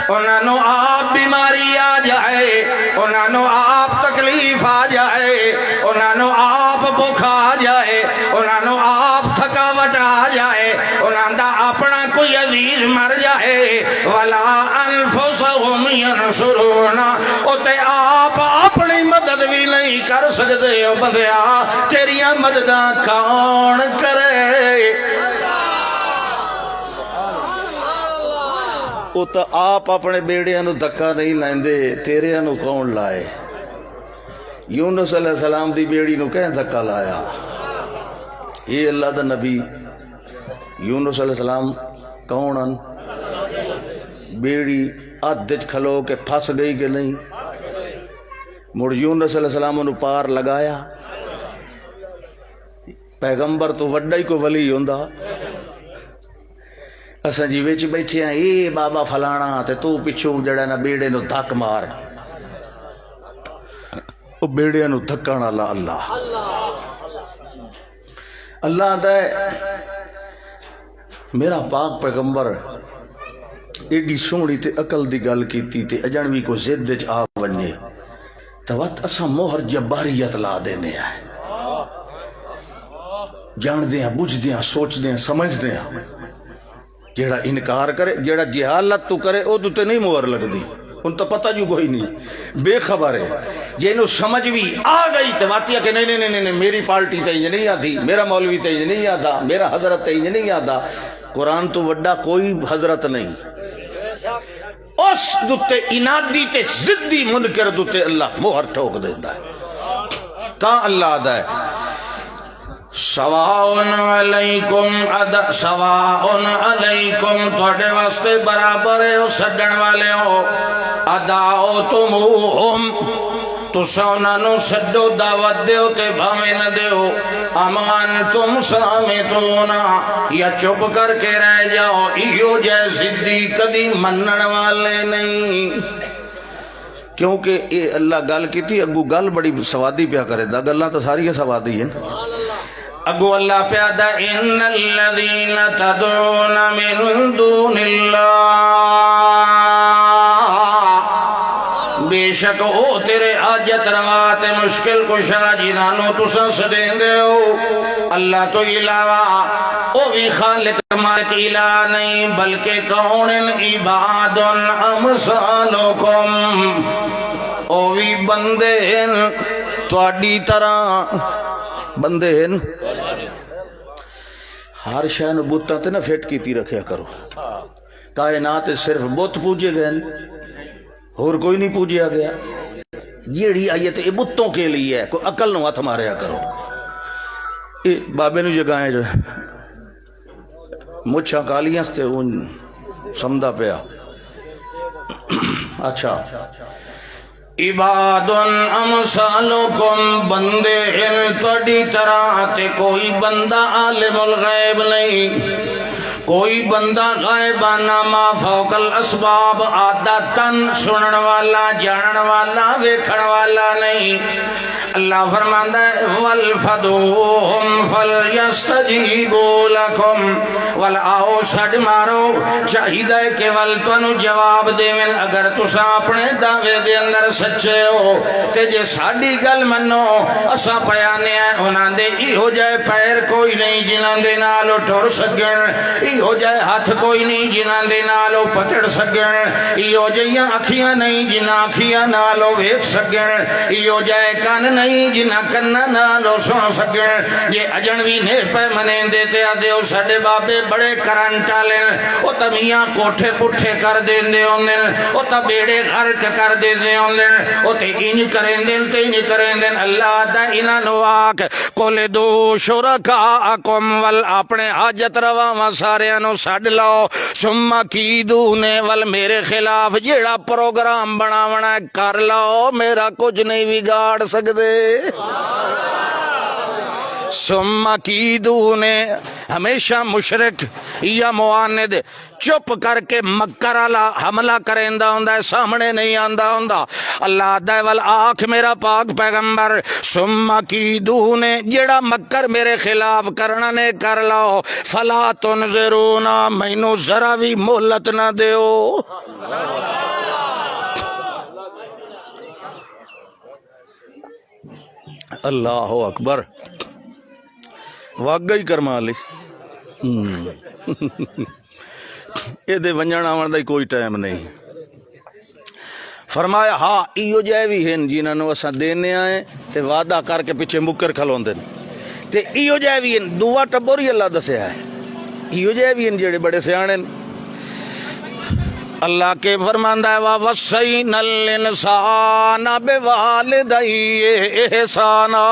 انہوں آپ بیماری آ جائے انہوں آپ تکلیف آ جائے انہوں آپ بھوک آ جائے انہوں آپ تھکاوٹ آ جائے انہوں دا اپنا کوئی عزیز مر جائے وَلَا أَنفُسَهُمْ يَنْصُرُونَ اوتے آپ اپنی مدد بھی نہیں کر سکتے ہو بندیا تیری مدداں کون کرے وہ تو آپ اپنے بیڑیاں نو دھکا نہیں لیندے، تیریاں نو کون لائے؟ یونس علیہ السلام دی بیڑی نو کہیں دھکا لایا؟ یہ اللہ دا نبی یونس علیہ السلام کون ان؟ بیڑی ادھ کھلو کے پھس گئی کہ نہیں؟ مڑ یونس علیہ السلام انہوں پار لگایا؟ پیغمبر تو وڈا ہی کو ولی ہوندا، اساں جی وچ بیٹھے ہیں اے بابا فلانا تے تو پچھوں جڑا نا بیڑے نو دھک مار، او بیڑے نو دھکن والا اللہ اللہ دا میرا پاک پیغمبر ایڈی سونی تے عقل دی گل کیتی تے اجنوی کو زد وچ آ ونجے توت اساں موہر جباریت لا دینے ہیں، جان دیاں بجھ دیاں سوچ دیاں سمجھ دیاں، جیڑا انکار کرے جیڑا جہالت تو کرے او تو تے نہیں موہر لگ دی، ان تو پتہ جو کوئی نہیں، بے خبر ہے، جینو سمجھ بھی آ گئی تو واتیا کہ نہیں نہیں نہیں میری پارٹی تے یہ نہیں آتی، میرا مولوی تے یہ نہیں آتا، میرا حضرت تے یہ نہیں آتا، قرآن تو وڈا کوئی حضرت نہیں، اس دوتے انادی تے ضدی منکر دوتے اللہ موہر ٹھوک دیتا ہے، تا اللہ دا ہے سواء علیکم تھوڑے واسطے برابر ہے او سجن والے ہو ادعوتموہم تساں انہاں نو سدو دعوت دیو تے بھاویں نہ دیو امان تم سامتون یا چپ کر کے رہ جاؤ، ایو جے ضدی کدی منن والے نہیں، کیونکہ اے اللہ گل کی تھی اگو گل بڑی سوادی پیا کرے دا، گلاں تو ساری سوادی ہیں، اگو اللہ پیادا ان الذین تدعون من دون اللہ بے شک او تیرے حاجت روات مشکل کشا جنانو تساں سدیں دے ہو اللہ تو علاوہ او بھی خالق مالک الہ نہیں بلکہ کون عباد امثالکم او بھی بندے ہیں تواڈی طرح، بندے ہیں، ہر شے نو بتاں تے نہ فٹ کیتی رکھیا کرو، کائنات صرف بت پوجے گئے اور کوئی نہیں پوجیا گیا، جیڑی آیت اے بتوں کے لیے ہے، کوئی عقل نو ہاتھ ماریا کرو، اے بابے نو جگائیں جو مچھا کالیاں تے ان سمدہ پیا، اچھا عباد امثالکم بندے ہیں تواڈی طرح تے کوئی بندہ عالم الغیب نہیں، کوئی بندہ غائبانہ ما فوق الاسباب عادتاً سنن والا جانن والا ویکھن والا نہیں، اللہ فرماندا ہے والفدوہم فلیستجیبوا لکم ول آؤ سڈ مارو چاہیے کہ ول تانوں جواب دیویں اگر تساں اپنے دعوے دے اندر سچے ہو تے جے ساڈی گل منو اساں پیانے انہاں دے ایہو جائے پیر کوئی نہیں جنہاں دے نال ٹر سکن، ایہو جائے ہاتھ کوئی نہیں جنہاں دے نال پکڑ سکن، ایہو جیاں اکھیاں نہیں جنہاں اکھیاں نال ویکھ سکن، ایہو جائے کان نہیں جنہاں کناں نال سن سکن، جے اجنبی نے پے منیندے تے آدے او ساڈے بابے بڑے کرنٹ والے او تے میاں کوٹھے پٹھے کر دیندے ہوندے او تے بیڑے غرق کر دیندے ہوندے او تے انج کریندے تے انج کریندے، اللہ دا انہاں نو آکھ قل دو شرکاءکم ول اپنے حاجت رواں ساریاں نو سڈ لو ثم کیدون ول میرے خلاف جیڑا پروگرام بناونا کر لو میرا کچھ نہیں بگاڑ سکدے، ثم کیدون ہمیشہ مشرک یا معاند چپ کر کے مکر والا حملہ کریندا ہوندا ہے سامنے نہیں آندا ہوندا، اللہ دا ول آکھ میرا پاک پیغمبر ثم کیدون جیڑا مکر میرے خلاف کرنا نے کر لو فلا تنظرون مینوں ذرا بھی مہلت نہ دیو، اللہ اکبر، واقعی کرما لی یہ دے ونجن آون دا کوئی ٹائم نہیں، فرمایا ہاں ایو جائے بھی ہیں جنہاں نو اساں دینے آئے تے وعدہ کر کے پیچھے مکر کھلوندے تے ایو جائے بھی ہیں دعا ٹبر ہی اللہ دسیا ہے، ایو جائے بھی ہیں جڑے بڑے سیانے اللہ کے فرماندا ہے وَوَصَّيْنَا الْإِنسَانَ بِوَالِدَيْهِ إِحْسَانًا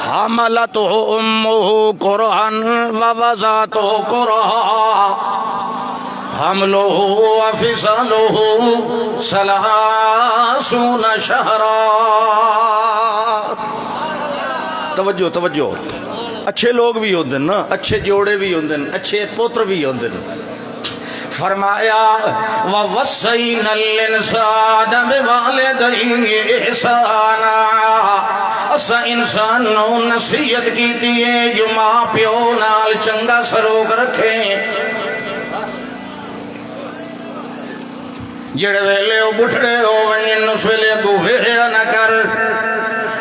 حَمَلَتْهُ أُمُّهُ كُرْهًا وَوَضَعَتْهُ كُرْهًا حَمْلُهُ وَفِصَالُهُ 30 شهرا. توجہ اچھے لوگ بھی ہوندے نا، اچھے جوڑے بھی ہوندے، اچھے پوتر بھی ہوندے. فرمایا وَوَصَّيْنَا الْإِنسَانَ بِوَالِدَيْهِ إِحْسَانًا، اساں انسان نو نصیحت کیتی ہے جو ماں پیو نال چنگا سلوک رکھے. جڑے ویلے او بٹھڑے ہو ونجن اس ویلے اگو ویڑیا نہ کر،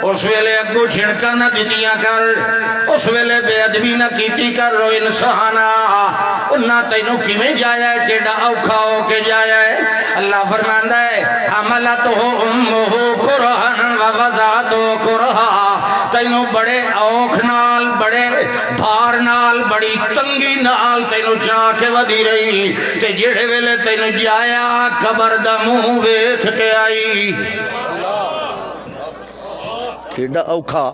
اس ویلے اگو چھڑکا نہ دیتیاں کر، اس ویلے بے ادبی نہ کیتی کر. رو انسانا انہاں تینوں کیویں جایا ہے، کیڑا اوکھا ہو کے جایا ہے. اللہ فرماندا ہے حملتہ امہ کرہا ووضعتہ کرہا، تینوں بڑے اوکھ نال، بڑے بھار نال، بڑی تنگی نال تینوں چاہ کے ودی رہی، تے جڑے ویلے تینوں جایا قبر دا منہ ویکھ کے آئی. کیڑا اوکھا.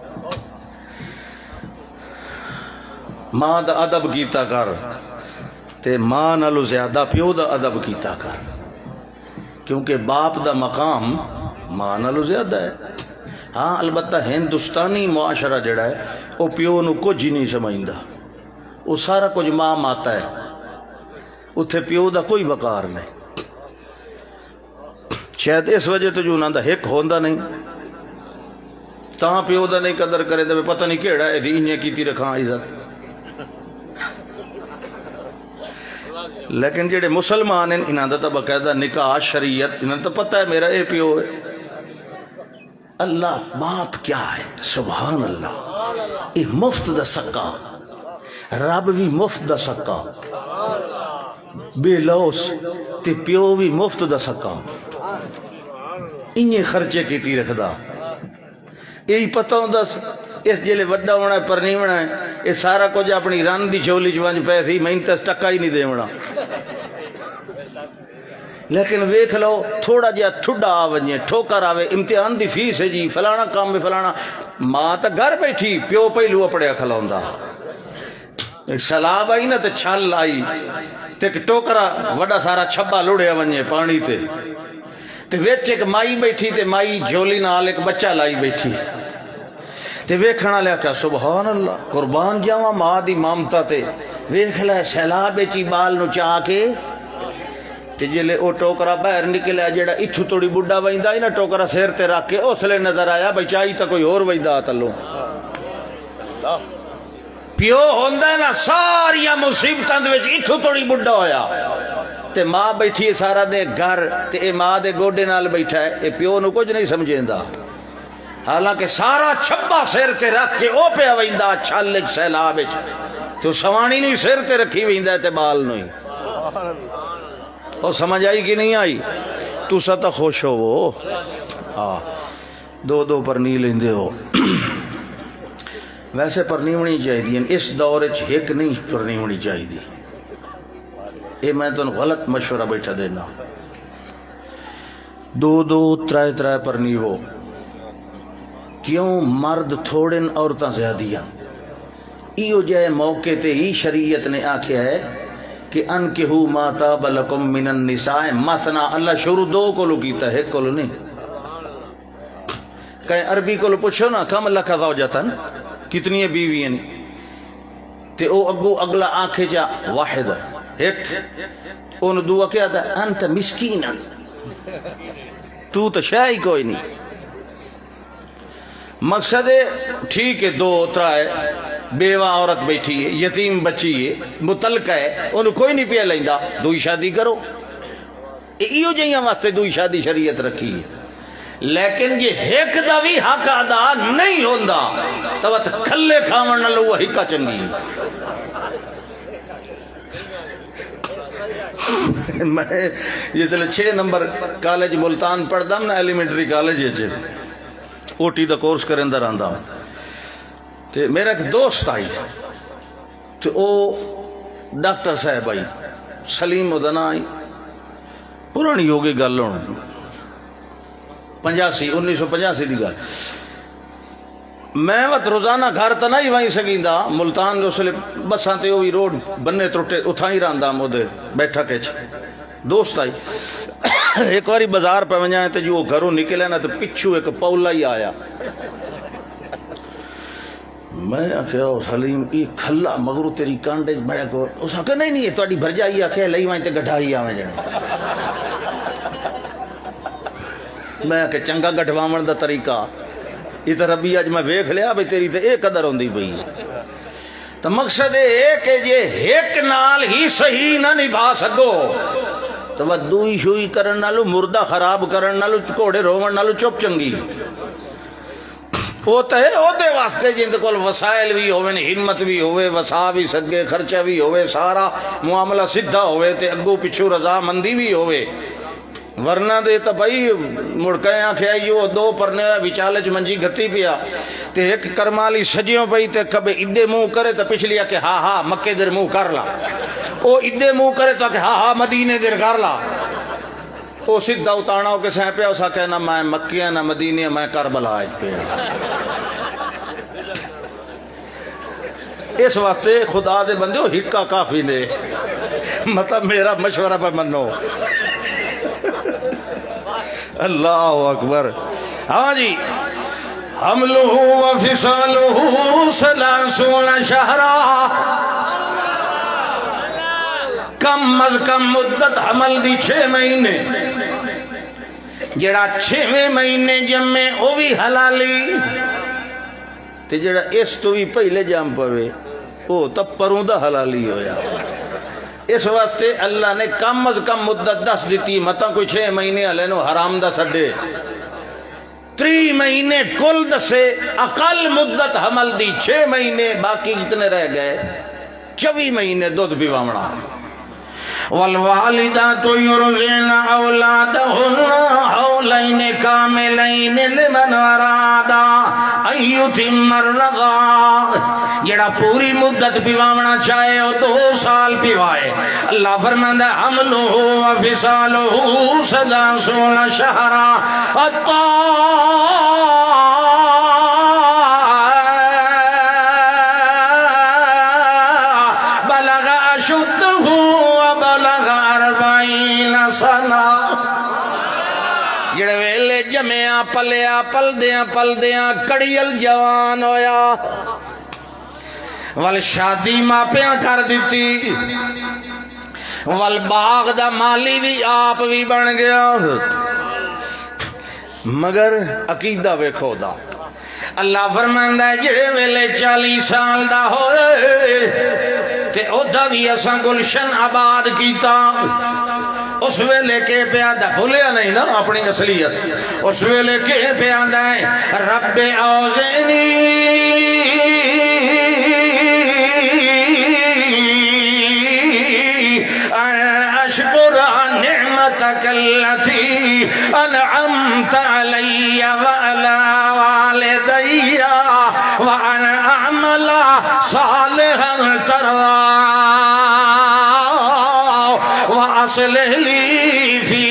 ماں دا ادب کیتا کر تے ماں نالو زیادہ پیو دا ادب کیتا کر، کیونکہ باپ دا مقام ماں نالو زیادہ ہے. ہاں البتہ ہندوستانی معاشرہ جڑا ہے وہ پیو نو کچھ ہی نہیں سمجھدا، وہ سارا کچھ ماں ماتا ہے، اتھے پیو دا کوئی وقار نہیں. شاید اس وجہ تو جو انہاں دا ہک ہوندا نہیں، تاں پیو دا نہیں قدر کرے دے پتہ نہیں کیڑا ہے انہیں کیتی رکھاں عزت. لیکن جڑے مسلمان ہیں انہاں دا باقاعدہ نکاح شریعت، انہاں تو پتہ ہے میرا اے پیو ہے. اللہ باپ کیا ہے، سبحان اللہ. یہ مفت دا سکا، رب بھی مفت دا سکا، بے لوس تے پیو بھی مفت دا سکا. انہیں خرچے کیتی رکھدا. یہی پتہ ہوندا اس جیلے وڈا ہونا ہے پرنیونا ہے، یہ سارا کچھ اپنی رن دی چھولی چ پیسی میں تے ٹکا ہی نہیں دیونا. لیکن ویکھ لو تھوڑا جہا ٹھڈا آ ونجے، ٹھوکر آوے، امتحان دی فیس ہے جی، فلانا کام میں فلانا. ماں تا گھر بیٹھی، پیو پہلو اپڑیا کھلاوندا. ایک سیلاب آئی نا تے چھل آئی تے ایک ٹوکرا وڈا سارا چھبا لڑیا ونجے پانی تے ویچ ایک مائی بیٹھی تے مائی جھولی نال ایک بچہ لائی بیٹھی تے ویکھنا لیا کہ سبحان اللہ قربان جاواں ماں دی مامتا تے. ویکھ لے سیلاب چی بال نو چاہ کے تے جلے او ٹوکرا باہر نکلیا جڑا اتھو توڑی بڈھا ویندا ہی نا ٹوکرا سیر تے رکھ کے اس لے نظر آیا بھئی چاہی تا کوئی اور ویندا تلو. پیو ہوندا ہے نا ساریاں مصیبتاں دے وچ اتھو توڑی بڈھا ہویا تے ماں بیٹھی ہے سارا دے گھر تے اے ماں دے گوڈے نال بیٹھا ہے. اے پیو نو کچھ نہیں سمجھیندا، حالانکہ سارا چھبا سیر تے رکھ کے او پہ ویندا چھل وچ سیلاب وچ، تو سوانی نہیں سیر تے رکھی ویندا تے بال نو ہی. او سمجھ آئی کہ نہیں آئی؟ تسا تا خوش ہو وہ ہاں دو پرنی لیندے ہو. ویسے پرنی ہونی چاہیے، اس دور وچ ایک نہیں پرنی ہونی چاہیے. اے میں تو غلط مشورہ بیٹھا دینا. دو ترائے پرنی ہو. کیوں؟ مرد تھوڑے عورتاں زیادیاں. ایو جائے موقع تے ہی شریعت نے آکھیا ہے کہ انکہو ما طاب لکم من النساء مثنا. اللہ شروع دو کولو کیتا ہے، ایک کولو نہیں. کہیں عربی کولو پوچھو نا کم لکھ زوجتن، کتنی بیوی ہیں تے او اگو اگلا آنکھے جا واحد ایک. اون دعا کیا تھا انت مسکینن، تو تو شاہی کوئی نہیں. مقصد ہے ٹھیک ہے دو ترائے بیوہ عورت بیٹھی ہے، یتیم بچی ہے، متعلقہ ہے، انہوں کوئی نہیں پیا لیندا، دوئی شادی کرو. ایو جہاں واسطے دوئی شادی شریعت رکھی ہے. لیکن یہ ایک دا بھی حق ادا نہیں ہوندا تو کھلے کھاون نال وہ ہکا چنگی. میں جس لئے 6 نمبر کالج ملتان پڑھدا نا elementary college Ooty the course کرن دا رہندا ہوں تے میرا ایک دوست آئی تو او ڈاکٹر صاحب آئی سلیم ادنا آئی پرانی ہو گئی گل ہوں 1985 کی گل میں وقت روزانہ گھر تو نہیں وہیں سکیندا ملتان جو سلے بساں تے ہوئی روڈ بننے ترٹے اتھا ہی رہندا مودے بیٹھا کے دوست آئی ایک باری بازار پہ ونجائیں تے جو گھروں نکلے نا تو پچھو ایک پولا ہی آیا میں آخیا سلیم ای کھلا مگرو تیری کانڈے بڑا کو اس آخیا نہیں نہیں تہاڈی بھرجائی آخیا لئی وہیں تے گڈھائی آویں جنے میں کہ چنگا گٹھواون دا طریقہ یہ تو ربی اج میں ویکھ لیا بھئی تیری تے اے قدر ہوندی پئی تو مقصد اے کہ یہ ایک نال ہی صحیح نہ نبھا سکو تو وہ دوئی شوئی کرن نالو مردہ خراب کرن نالو گھوڑے روون نالو چپ چنگی وہ تو ہے وہ دے واسطے جن کول وسائل بھی ہوئے ہمت بھی ہوئے وسا بھی سکے خرچہ بھی ہوئے سارا معاملہ سدھا ہوئے تے اگو پچھو رضا مندی بھی ہوئے ورنہ دے تو بھائی مڑکے آنکھے آئیو دو پرنے وچالچ منجی گھتی پیا تے ایک کرمالی سجیوں پئی تے کبے ادے منہ کرے تو پچھلی کہ ہاں ہاں مکے در منہ کر لا او ادے منہ کرے تو کہ ہاں ہاں مدینے در کر لا او سدھا اتانا ہو کے سہیں پیا اسا کہنا میں مکیاں نہ مدینے میں کربلا آج پہ اس واسطے خدا دے بندے ہو ہکا کافی نے مطلب میرا مشورہ پہ منو اللہ اکبر ہاں جی حملہ وفصالہ ثلاثون شہرا کم از کم مدت حمل دی 6 مہینے جڑا 6ویں مہینے جمے او بھی حلالی تے جڑا اس تو بھی پہلے جام پوے او تب پروں دا حلالی ہویا اس واسطے اللہ نے کم از کم مدت 10 دیتی متا کوئی 6 مہینے ہلے نو حرام دا سڈے 3 مہینے کل دسے اقل مدت حمل دی 6 مہینے باقی کتنے رہ گئے 24 مہینے دودھ پیواونا والوالدات یرضعن اولادهن حولین کاملین لمن اراد ان یتم الرضاع جڑا پوری مدت پیواونا چاہے وہ 2 سال پیوائے اللہ فرماندا حملہ وفصالہ 30 شہرا بلغ اشدہ وبلغ 40 سنہ جڑے ویلے جمعیاں پلیا پلدیاں کڑیل جوان ہویا ول شادی ماپیاں کر دیتی ول باغ دا مالی بھی آپ بھی بن گیا مگر عقیدہ ویکھو دا اللہ فرماندا ہے جڑے ویلے 40 سال دا ہوئے تے او دا بھی اساں گلشن آباد کیتا اس ویلے کے پیادا بھولیا نہیں نا اپنی اصلیت اس ویلے کے پیادا ہے رب اوزعنی اشکر نعمتک التی انعمت علی وعلی والدی وان اعمل صالحا ترضاه واصلح لي في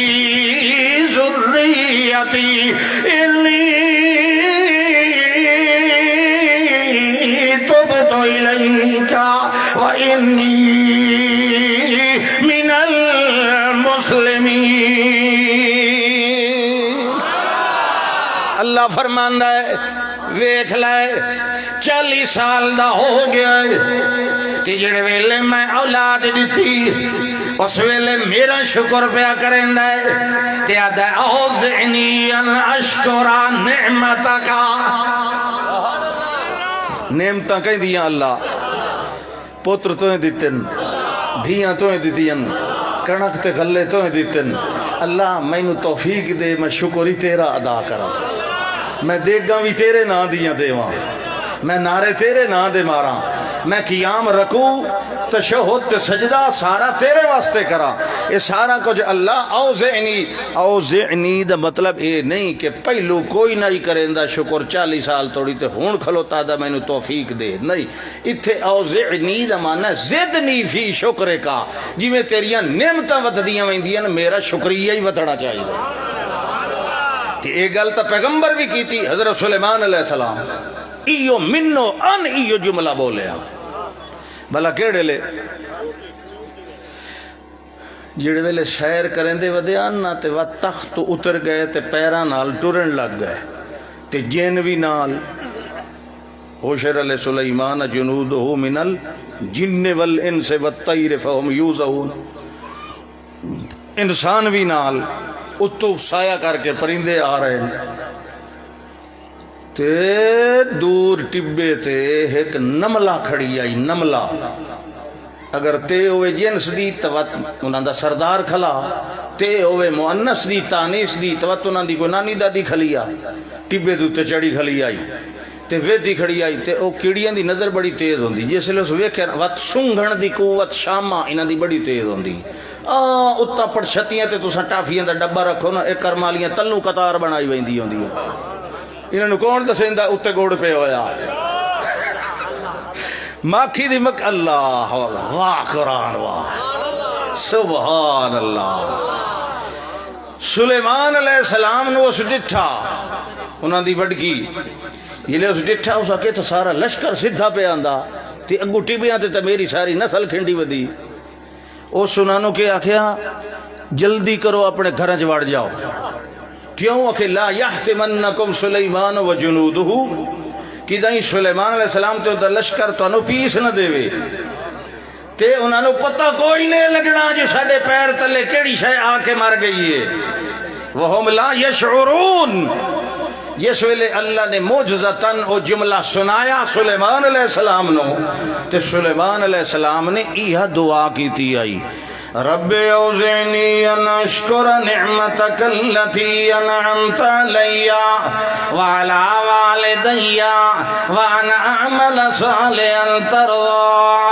ذريتي اني تبت اليك واني من المسلمين اللہ فرماندا ہے ویکھ لے 40 سال دا ہو گیا تے جڑے ویلے میں اولاد دیتی اس ویلے میرا شکر پیا کریندا ہے تے آدا اوزعنی ان اشکر نعمتک نعمتاں کہیں دیاں اللہ پتر تو دیتن دھیاں تو دیتیاں کنک تے غلے تو دیتن اللہ مینو توفیق دے میں شکر ہی تیرا ادا کرا میں دیگاں بھی تیرے نا دیاں دیواں میں نعرے تیرے نا دے ماراں میں قیام رکوع تشہد تے سجدہ سارا تیرے واسطے کرا. یہ سارا کچھ اللہ اوزعنی دا مطلب یہ نہیں کہ پہلو کوئی نہیں کریندا شکر 40 سال توڑی تے ہون کھلوتا دا مینوں توفیق دے. نہیں، ایتھے اوزعنی دا معنی زدنی فی شکر کا، جویں تیریاں نعمتاں وددیاں ویندیاں میرا شکریہ ہی ودنا چاہیے. یہ گل تو پیغمبر بھی کی تھی حضرت سلیمان علیہ السلام. ایو منو ان ایو جملہ بولیا بھلا کیڑے لے جڑے ویلے سیر کریں دے ودیان نہ تے ود تخت اتر گئے تے پیران نال ٹرن لگ گئے تے جن بھی نال. حشر علیہ سلیمان جنودہ من الجن والانس والطیر فہم یوزعون. انسان بھی نال اتو سایہ کر کے پرندے آ رہے ہیں تے دور ٹبے تے ایک نملہ کھڑی آئی. نملہ اگر تے ہوئے جنس دی توت انہاں دا سردار کھلا، تے ہوئے مؤنث دی تانیث دی توت انہاں دی کوئی نانی دادی کھلی آ. ٹبے تے چڑی کھلی آئی تے ویتی کھڑی آئی تے او کیڑیاں دی نظر بڑی تیز ہوندی. جس لے اس ویکھے وت سونگھن دی قوت شامہ انہاں دی بڑی تیز ہوندی. اتا پڑ چھتیاں تے تساں ٹافیاں دا ڈبہ رکھو نا، ایک کرمالیاں تلوں قطار بنائی ویندی ہوندی. انہاں نوں کون دسیندا اُتے گوڑ پہ ہویا ماکھی دی مک. اللہ واہ قرآن واہ سبحان اللہ. سلیمان علیہ السلام نو اس ڈٹھا انہاں دی وڈکی جلے اس ڈٹھا اس آکے تو سارا لشکر سدھا پہ آندا تے اگو ٹبیاں تے میری ساری نسل کھنڈی ودی. او سنانو کے آکھیا جلدی کرو اپنے گھر وڑ جاؤ. کیوں؟ کہ لا یحتمنکم سلیمان و جنودہ، کہ دائیں سلیمان علیہ السلام تے دا لشکر تو پیس نہ دے وے تے انہاں نو پتہ کوئی نہیں لگنا جو ساڈے پیر تلے کیڑی شے آ کے مر گئی ہے. وہم لا یشعرون. جس ویلے اللہ نے معجزتاً او جملہ سنایا سلیمان علیہ السلام نو تے سلیمان علیہ السلام نے یہ دعا کی تھی آئی رب اوزعنی ان اشکر نعمتک اللتی انعمت علی وعلا والدی وان اعمل صالحا ترضاه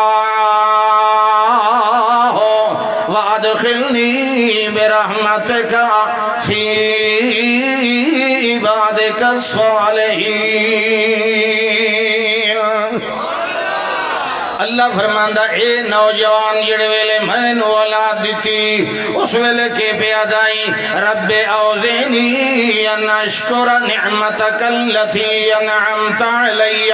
وادخلنی برحمتک فی عبادک الصالحین. اللہ فرماندہ اے نوجوان جڑے ویلے میں نو اولاد دیتی اس ویلے کے پیادائی رب اوزعنی ان اشکر نعمتک اللتی انعمت علی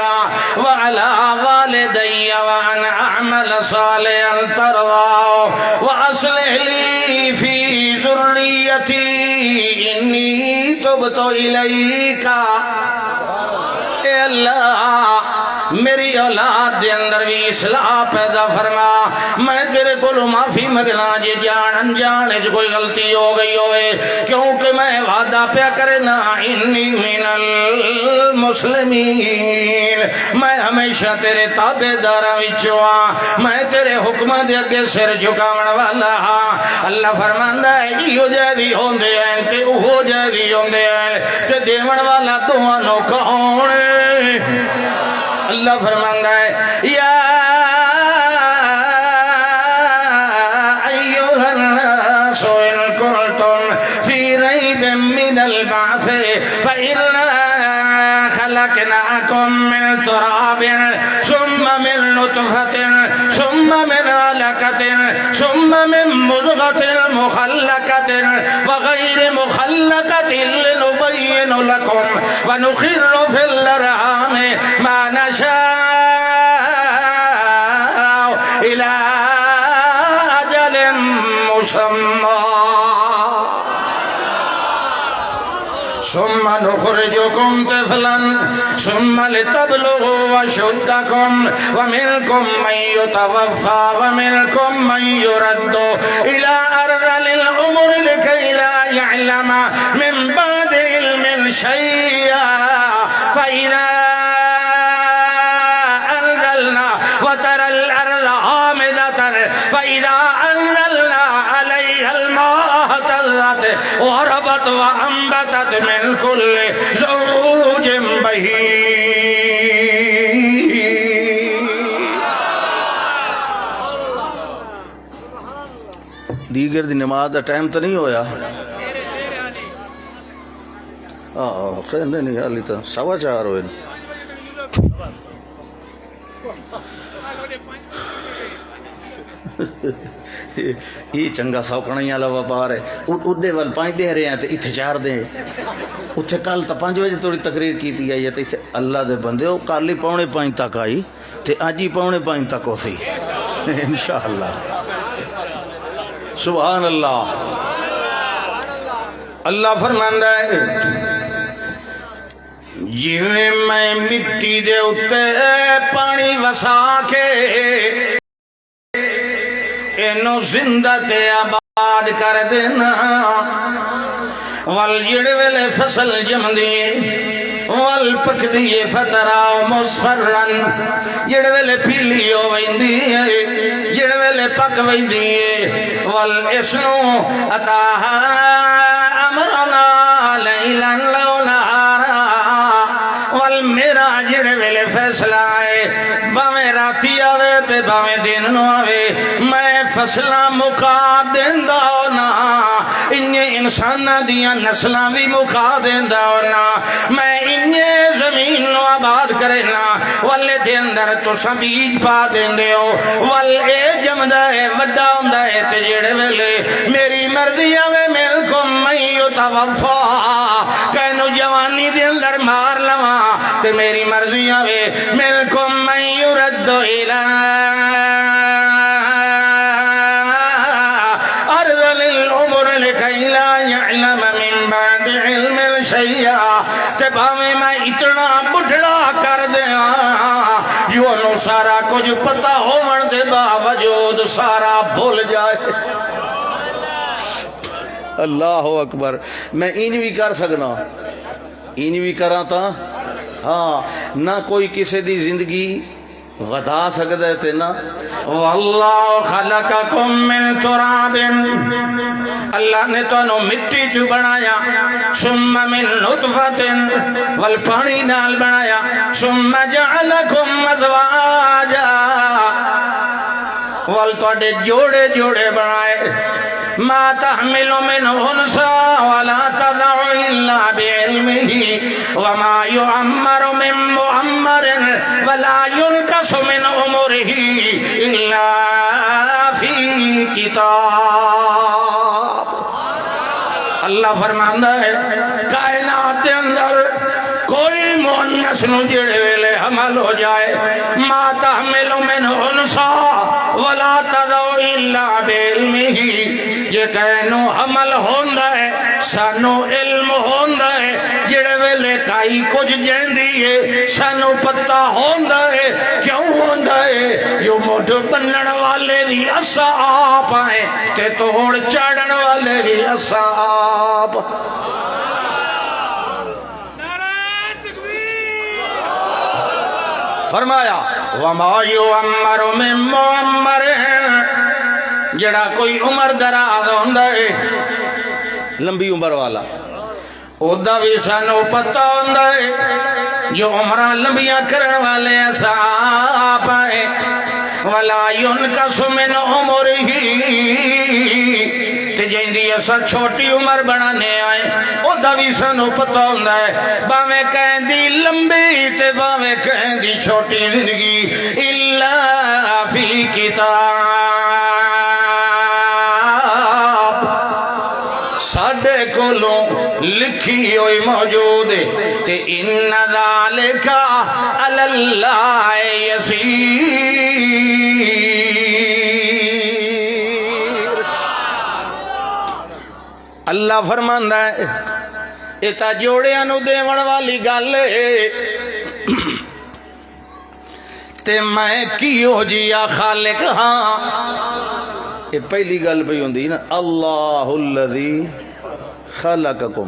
وعلا والدی وان اعمل صالحا ترضاه واصلح لی فی ذریتی انی تبت الیک. اے اللہ میری اولاد دے اندر بھی اصلاح پیدا فرما. میں تیرے کو معافی منگنا جے جان انجان جو کوئی غلطی ہو گئی ہوئے کیونکہ میں وعدہ پیا کرنا انی من المسلمین. میں ہمیشہ تیرے تابعداراں وچوں ہاں. میں تیرے حکم دے اگے سر جھکاون والا ہاں. اللہ فرماندا ہے ایو جے بھی ہوندے ہیں تے اوہو جے بھی ہوندے ہیں تے دیون والا تہانوں کون؟ اللہ فرماندا ہے یا ایھا الناس ان کنتم فی ریب من البعث فإنا خلقناکم من تراب ثم من نطفة ثم من علقة ثم من مضغة مخلقة وغير مخلقة لنبين لكم ونخر في الأرحام ما نشاء إلى أجل مسمى ثم نخرجكم طفلا ثم لتبلغوا أشدكم ومنكم من يتوفى ومنكم من يرد إلى أرذل العمر لكي لا يعلم من بعد علم شيئا فإذا أنزلنا وترى الأرض هامدة فإذا أنزلنا عليها الماء اهتزت وربت وأنبتت من كل زوج بهيج. دیگر دی نماز دا ٹائم تو نہیں ہویا؟ خیر نہیں حالی تو 4:15 ہوئے. یہ چنگا سوکھنے والا وپار ہے. اڈے وال 5 دے رہے ہیں تو اتنے 4 دیں. اتنے کل تو 5 بجے تھوڑی تقریر کی آئی ہے تو اتنے اللہ دے بندے وہ کل ہی 4:45 تک آئی تو اج ہی 4:45 تک ہو سی انشاءاللہ. سبحان اللہ. اللہ فرماندا ہے جویں میں مٹی دے اتے پانی وسا کے اینو زندہ تے آباد کر دینا ول جڑے ویلے فصل جمدی ول پکدی فترا مصفرن جڑے ویلے پیلی ہو ویندی جڑے ویلے پک ویندی ول اسنو عطا امرنا لیلا لو نہارا ول میرا جڑے ویلے فیصلہ ہے باویں راتی آوے تے باویں دن نو آوے میں فصلہ مکا دیندا ہونا انہیں انسانہ دیاں نسلاں بھی مکا دیندا ہونا میں انہیں زمین نو آباد کرینا والے دے اندر تو سبیج پا دیندے ہو والے جمدہ ہے وڈا ہوندہ ہے تے جڑے ویلے میری مرضی آوے ملکم میں یتوفا کہنو جوانی دے اندر مار لواں تے میری مرضی آوے ملکم میں یرد الہ يعلم من بعد علم شيئا تے باویں میں اتنا بڑھڑا کر دیا جو انہوں سارا کچھ پتا ہون دے باوجود سارا بھول جائے. اللہ اکبر. میں این بھی کر سکنا این بھی کراں تا ہاں نہ کوئی کسی دی زندگی ودا سکتا ہے تے نا. واللہ خلقکم من تراب اللہ نے تو انہوں مٹی جو بنایا ثم من نطفت والپانی نال بنایا ثم جعلکم ازواجا والتوڑے جوڑے جوڑے بنائے ما تحمل من انسا ولا تضع الا بعلمه وما يعمر من معمر ولا ينقص من عمره الا في کتاب. اللہ فرماندا ہے کائنات کے اندر کوئی مؤنث نو جڑے ویلے حمل ہو جائے ما تحمل من انسا ولا تضع الا بعلمه یہ کہنو حمل ہوندہ ہے سانو علم ہوندہ ہے جڑے ویلے کائی کچھ جیندی ہے سانو پتہ ہوندہ ہے کیوں ہوندہ ہے جو موٹھ بنن والے دی اسا آپ آئیں تے توڑ چاڑن والے دی اسا آپ. فرمایا وما یعمر من معمر جڑا کوئی عمر دراز ہوندہ ہے لمبی عمر والا او دا بھی سانو پتہ ہوندہ ہے جو عمرہ لمبیاں کرن والے ایسا آپ آئے ولا ينقص من عمره تے جیندی ایسا چھوٹی عمر بنانے آئے او دا بھی سانو پتہ ہوندہ ہے باویں کہیں دی لمبی تے باویں کہیں دی چھوٹی زندگی الا فی کتاب ساڑھے کولوں لکھی ہوئی موجود تے ان ذالکا علی اللہ یسیر. اللہ فرماندا ہے اتا جوڑیاں نو دیون والی گل تے میں کیو جیا خالق ہاں. یہ پہلی گل پہ ہوندی نا اللہ الذی خلقکم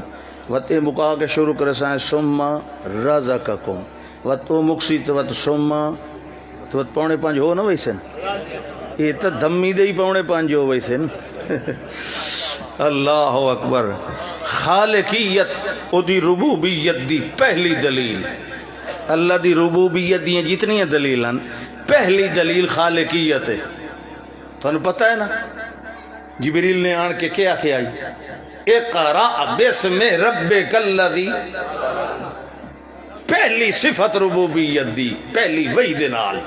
وت مکا کے شروع کرے سائیں ثم رزقکم وت مکسی تو وت ثم تو وت 4:45 ہو نا ویسے یہ تو دمی دے ہی 4:45 ہو ویسے اللہ اکبر. خالقیت او دی ربوبیت دی پہلی دلیل اللہ دی ربوبیت دی جتنی دلیل ہیں پہلی دلیل خالقیت ہے. تو انہوں پتہ ہے نا جبریل نے آن کے کیا کیا اقرا بسم ربک الذی، پہلی صفت ربوبیت دی پہلی وحی دے نال،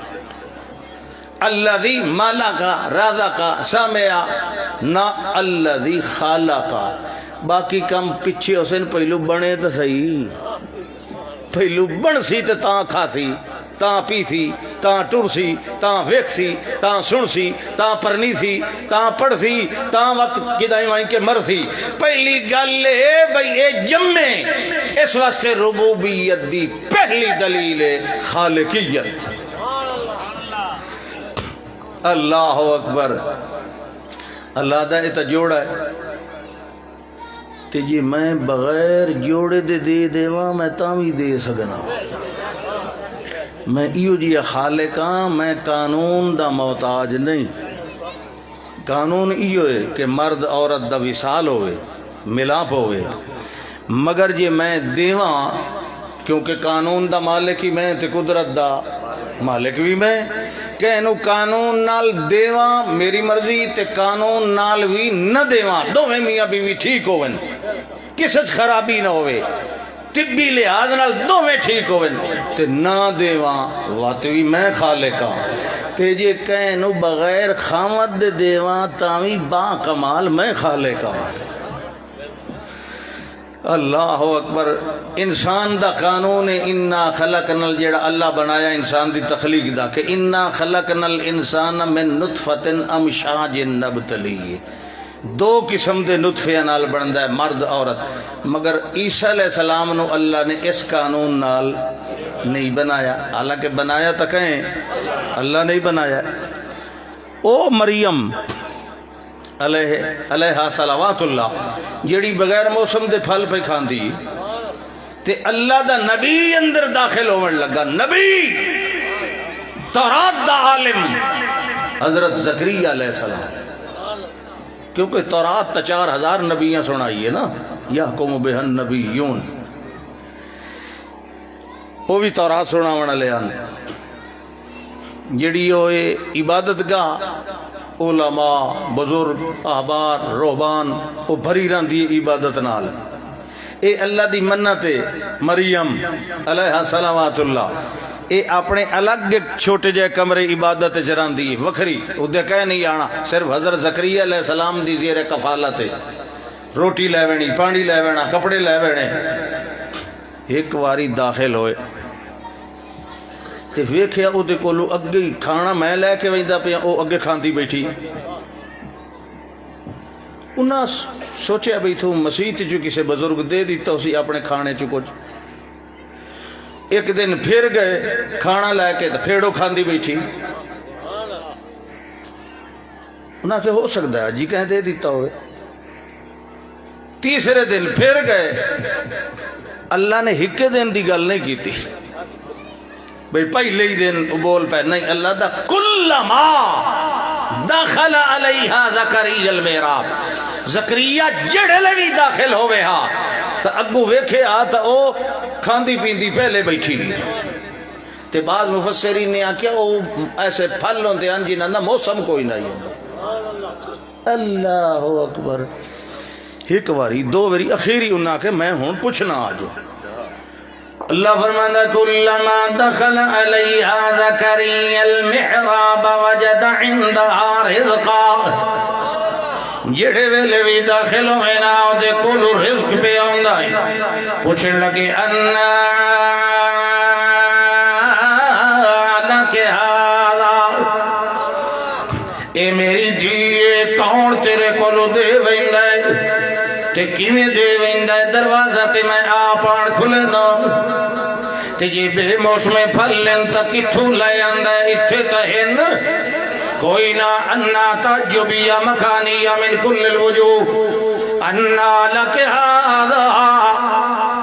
الذی مالکا رازقا سمع نہ الذی خالقا، باقی کم پیچھے حسین پہلو بنے تو صحیح، پہلو بن سی تے تاں کھا سی، تاں پی سی، تاں ٹر سی، تاں ویکھ سی، تاں سن سی، تاں پرنی سی، تاں پڑھ سی، تاں وقت کدائیں وائیں کے مر سی۔ پہلی گل ہے بھئی اے جمے، اس واسطے ربوبیت دی پہلی دلیل ہے خالقیت۔ اللہ اکبر، اللہ دا اتا جوڑا ہے تے جی میں بغیر جوڑے دے دیواں میں تاں بھی دے سکنا، میں ایو جی خالق ہاں، میں قانون دا محتاج نہیں۔ قانون ایو ہے کہ مرد عورت دا وصال ہوئے، ملاپ ہوئے، مگر جی میں دیواں، کیونکہ قانون دا مالک ہی میں تے قدرت دا مالک بھی میں، کہ انو قانون نال دیواں میری مرضی تے قانون نال بھی نہ دیواں، دوویں میاں بیوی ٹھیک ہوئے، کسی خرابی نہ ہوئے، طبی لحاظ نال دوویں ٹھیک ہوئے تے نہ دیواں، وات بھی میں خالقاں۔ تے جے کہنو بغیر خامد دے دیواں تاوی با کمال میں خالقاں۔ اللہ اکبر۔ انسان دا قانون انا خلقنا، جیڑا اللہ بنایا انسان دی تخلیق دا، کہ انا خلقنا الانسان من نطفت امشاج نبتلی، دو قسم دے نطفے نال بندا ہے مرد عورت، مگر عیسیٰ علیہ السلام نو اللہ نے اس قانون نال نہیں بنایا، حالانکہ بنایا تو کہیں اللہ نہیں بنایا۔ او مریم علیہ صلوات اللہ، جیڑی بغیر موسم دے پھل پہ کھاندی تے اللہ دا نبی اندر داخل ہونے لگا، نبی تورات دا عالم حضرت زکریا علیہ السلام، کیونکہ تورات تا 4000 نبیاں سنائی ہے نا، یحکم بہا النبیون، وہ بھی تورات سناونا لے آنے، جیڑی ہوئے عبادت گاہ، علماء بزرگ احبار روحبان وہ بھری رہندی عبادت نال، اے اللہ دی منت مریم علیہ صلوات اللہ، اے اپنے الگ چھوٹے جے کمرے عبادت جراندی وکھری، ادھے کہہ نہیں آنا، صرف حضرت زکریا علیہ السلام دی زیر کفالت، روٹی لے وینی، پانی لے وینا، کپڑے لے وینے۔ ایک واری داخل ہوئے تے ویکھیا او دے کولو اگے کھانا میں لے کے ویندا پیا، او اگے کھاندی بیٹھی، انہاں سوچیا بھئی تو مسیت جو کسے بزرگ دے دیتا اسی اپنے کھانے چ کچھ۔ ایک دن پھر گئے کھانا لے کے تو پھیڑو کھاندی بیٹھی، انہاں کہ ہو سکتا ہے جی کہیں دے دیتا ہوئے۔ تیسرے دن پھر گئے، اللہ نے ہکے دن دی گل نہیں کی تھی بھئی پہلے ہی دن بول پہ نہیں، اللہ دا کلما داخل علیہا زکریا المحراب، زکریا جڑے لوی داخل ہوئے ہاں تا اگو ویکھے ہاں تا او کھاندی پیندی پہلے بیٹھی تے بعض مفسرین نے آکیا او ایسے پھل ہوندے ہیں جنہاں دا موسم کوئی نہیں ہوتا۔ اللہ اکبر۔ ایک واری دو واری اخیری انہاں کہ میں ہون پوچھنا آجو، اللہ فرمانا کلما دخل علیہا زکریا المحراب وجد عندها رزقا، جڑے ویلے بھی داخل ہوئے نا دے کولو رزق پہ آندا ہے، پوچھن لگے انا لک ھذا، اے میری جیے کون تیرے کولو دے ویندا ہے تے کیویں دے ویندا ہے، دروازہ تے میں آپ آن کھلنا تے جی بے موسم پھل لین تا کتھوں لے آندا ہے، اتھے تا ہن کوئی نہ، انا تعجبیا مکانیا من کل الوجوہ، انا لک ھذا،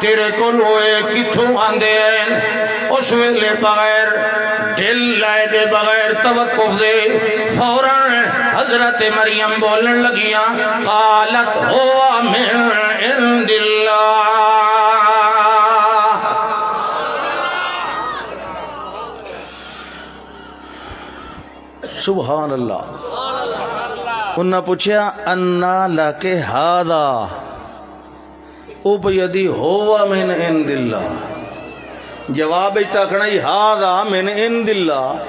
تیرے کولو اے کتھوں آندے ہیں۔ اس ویلے بغیر دل لائے دے بغیر توقف دے فوراً حضرت مریم بولن لگیاں، قالت ہوا من عند اللہ، سبحان اللہ۔ انہاں پوچھیا انا لکے ہادا او بیدی ہوا من عند اللہ جواب تکنا ہادا من عند اللہ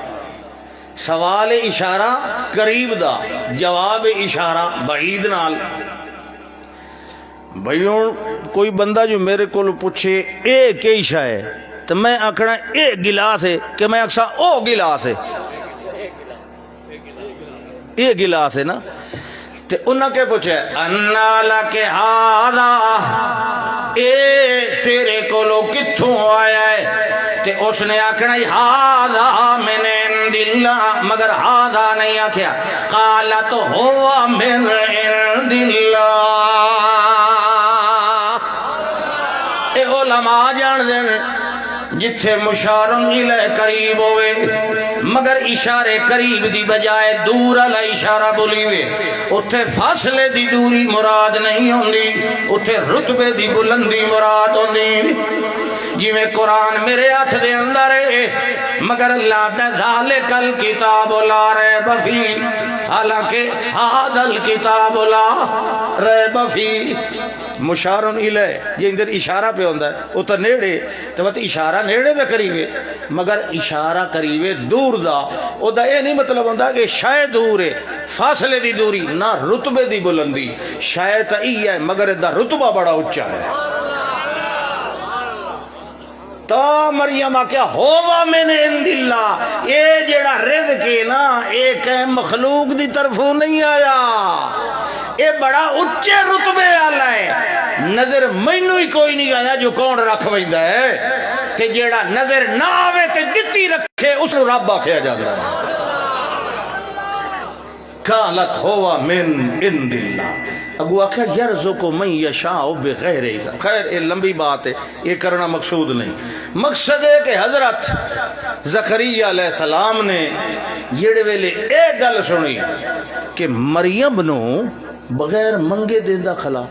سوال اشارہ قریب دا جواب اشارہ بعید نال بھائیوں کوئی بندہ جو میرے کو پوچھے اے کی شے ہے تو میں آکھنا اے گلاس ہے کہ میں اکسا او گلاس ہے اے گلاس ہے نا تے انہاں کے پوچھے انا لکے ہادا اے تیرے کولو کتھوں آیا ہے تے اس نے آکھنا ہادا من عند اللہ مگر ہادا نہیں آکھیا قال تو ہوا من عند اللہ اے علماء جان دین جتھے مشارن الیہ قریب ہوئے مگر اشارے قریب دی بجائے دور علی اشارہ بولی ہوئے اتھے فاصلے دی دوری مراد نہیں ہوندی اتھے رتبے دی بلندی مراد ہوندی جی میں قرآن میرے ہاتھ دے اندر ہے مگر اللہ نے ذالک الکتاب لا ریب فیہ حالانکہ ھذا الکتاب لا ریب فیہ مشارن الیہ یہ اندر اشارہ پہ ہوندہ ہے وہ تو نیڑے تو بات اشارہ نیڑے دا قریبے مگر اشارہ قریبے دور دا او دا یہ نہیں مطلب ہوندہ کہ شاید دور ہے فاصلے دی دوری نہ رتبے دی بلندی شاید ای ہے مگر دا رتبہ بڑا اچھا ہے تا مریم کیا ہوا من عند اللہ اے جڑا رزق ہے نا ایک مخلوق دی طرفوں نہیں آیا اے بڑا اچھے رتبے والا ہے نظر مینوں ہی کوئی نہیں آیا جو کون رکھ ویندا ہے تے جیڑا نظر نہ آوے تے دتی رکھے اس نوں رب آکھیا جاندا ہے قالت ہوا من عند اللہ اگو آکھیا یرزق من یشاء بغیر حساب خیر یہ لمبی بات ہے یہ کرنا مقصود نہیں مقصد ہے کہ حضرت زکریا علیہ السلام نے جڑے ویلے اے گل سنی کہ مریم نو بغیر منگے دیندہ کھلا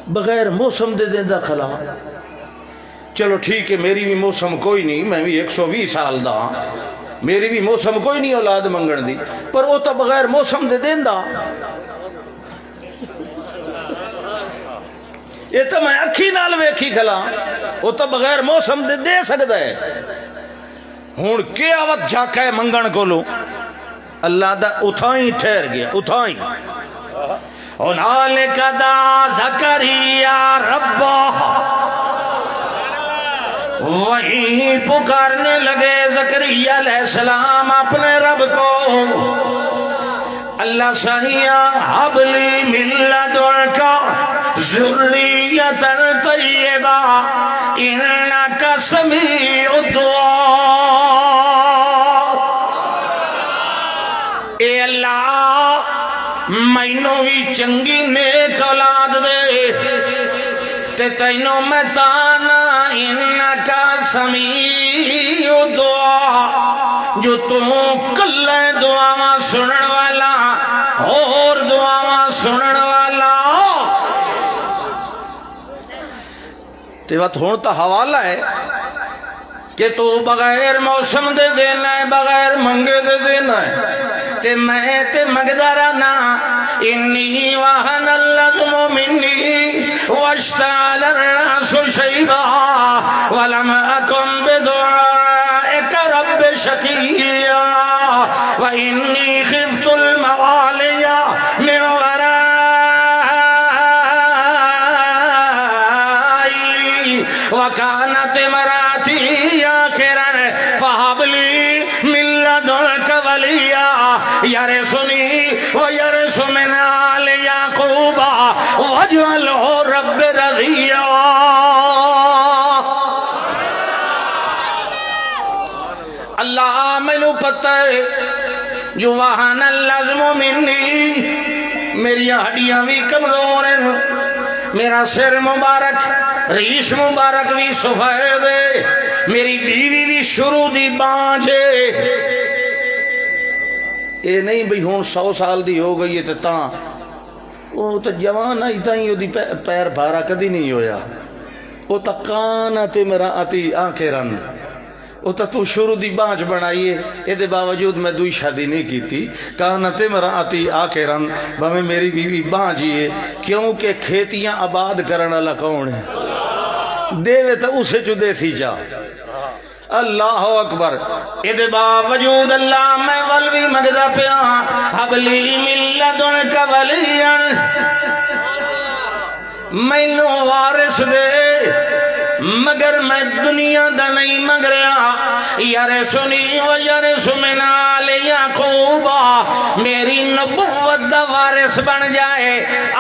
بغیر موسم دے دیندہ کھلا چلو ٹھیک ہے میری بھی موسم کوئی نہیں میں بھی 120 سال دا میری بھی موسم کوئی نہیں اولاد منگن دی پر وہ تو بغیر موسم دے دیندہ یہ تو میں اکھی نال ویکھی کھلا وہ تو بغیر موسم دے دے سکتا ہے ہون کیا وقت جھاکا ہے منگن کو لو اللہ دا اتھائیں ٹھہر گیا اتھائیں ہنالک دا زکریا ربہ وہی پکارنے لگے زکریا علیہ السلام اپنے رب کو اللہ سہیا حبلی من لدنک ذریۃ طیبہ انک سمیع الدعاء اے اللہ مینوں بھی چنگی نیک اولاد دے تے تینوں میں تانا انکا سمیع دعا جو تم کلے دعاواں سنن والا اور دعاواں سنن والا تے وقت ہون تا حوالہ ہے کہ تو بغیر موسم دے دینا ہے بغیر منگے دے دینا ہے تے میں تے مگدہ رہنا انی وہن اللذم منی واشتعل الراس شیبا ولم اکن بدعائک رب شقیا وانی خفت الموالی من ورائی وکانت مراتی آخرن فہبلی من لدنک ولیا یرثنی ویرث من آل یعقوب واجعلہ رب رضیا اللہ مینوں پتہ ہے جو وہن اللذم منی میری ہڈیاں بھی کمزور ہیں میرا سر مبارک ریش مبارک بھی سفید ہے میری بیوی بھی شروع دی بانج ہے اے نہیں بھئی ہون 100 سال دی ہو گئی ہے تاں وہ تو جوان آئی تائیں وہ دی پیر بھارا کدی نہیں ہویا وہ تقانت مرآتی آخرن وہ تو شروع دی بانچ بنائیے، یہ باوجود میں دوئی شادی نہیں کی تھی. کانت امراتی آخرن، بھاویں میری بیوی بانچ ہی ہے، کیونکہ کھیتیاں آباد کرن والا کون ہے؟ دے تو اسے چو دے سی جا. اللہ اکبر. یہ باوجود اللہ میں ولوی مگدا پیا، حبلی من لدنک ولیا، مینو وارث دے مگر میں دنیا دا نہیں مگریا. یرثنی و یرث من آل یعقوب، میری نبوت دا وارث بن جائے،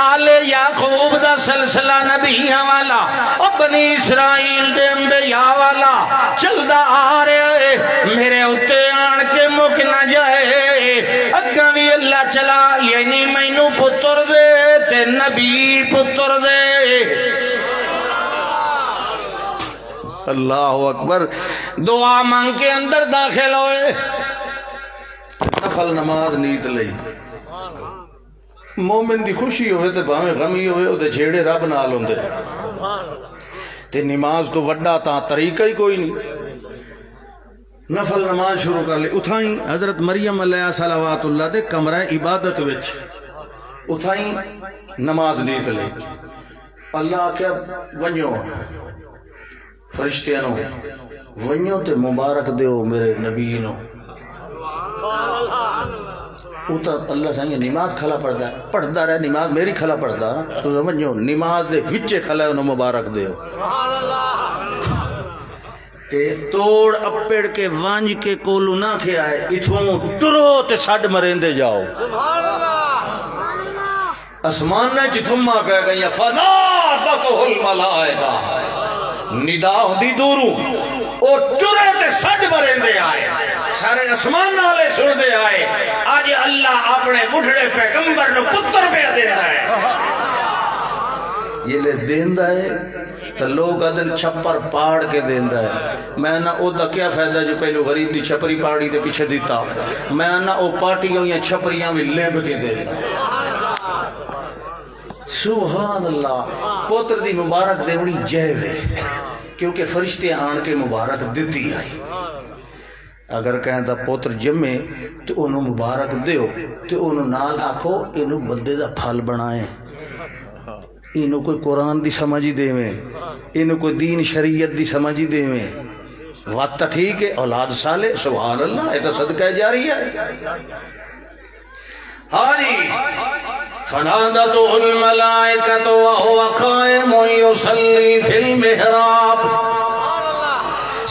آل یعقوب دا سلسلہ نبیاں والا، بنی اسرائیل دے انبیاء والا چلدا آ رہے، میرے اتے آن کے مک نہ جائے. اگاں بھی اللہ چلا، یعنی مینوں پتر دے تے نبی پتر دے. اللہ اکبر. دعا مانگ کے اندر داخل ہوئے، نفل نماز نیت لئی. مومن دی خوشی ہوئے تے بھاویں غمی ہوئے، او دے جھیڑے رب نال ہوندے تے نماز تو وڈا تا طریقہ ہی کوئی نہیں. نفل نماز شروع کر لی. اتھائیں حضرت مریم علیہ صلوات اللہ دے کمرہ عبادت وچ اتھائیں نماز نیت لئی. اللہ کیا ونجو فرشتیاں نو ونجو تے مبارک دیو میرے نبی نو. اللہ سائیں نماز کھلا پڑھدا ہے، پڑھدا رہے نماز میری کھلا پڑھدا تو ونجو نماز دے وچے کھلا انہوں مبارک دیو. تے توڑ اپڑ کے وانج کے کولو نہ کھے آئے، اتھوں ٹرو تے ساڈ مرندے جاؤ. اسمان نے جتھما پہ گئی فنادتہ الملائکہ، ندا ہوندی دوروں او ٹرے تے ساڈ مرندے آئے، سارے اسمان نالے سن دے آئے. آج اللہ اپنے بڑھڑے پیغمبر نو پتر پہ دیندا ہے. یہ لے دیندا ہے تو لوگ ادن چھپر پاڑ کے دیندا ہے. میں نہ او دا کیا فائدہ جو پہلو غریب دی چھپری پاڑی تے پیچھے دیتا، میں نہ او پارٹیوں یا چھپریاں بھی لیب کے دیندا. سبحان اللہ. پوتر دی مبارک دیوڑی جیو ہے، کیونکہ فرشتے آن کے مبارک دیتی آئی. اگر کہیں دا پوتر جمے تو انہوں مبارک دیو، تو انہوں نال آکھو انہوں بندے دا پھل بنائیں، انہوں کوئی قرآن دی سمجھی دے میں، انہوں کوئی دین شریعت دی سمجھی دے میں. وقت ٹھیک ہے، اولاد صالح. سبحان اللہ. یہ تو صدقہ جاری ہے. ہاری فنادتہ الملائکۃ وہو قائم یصلی فی المحراب.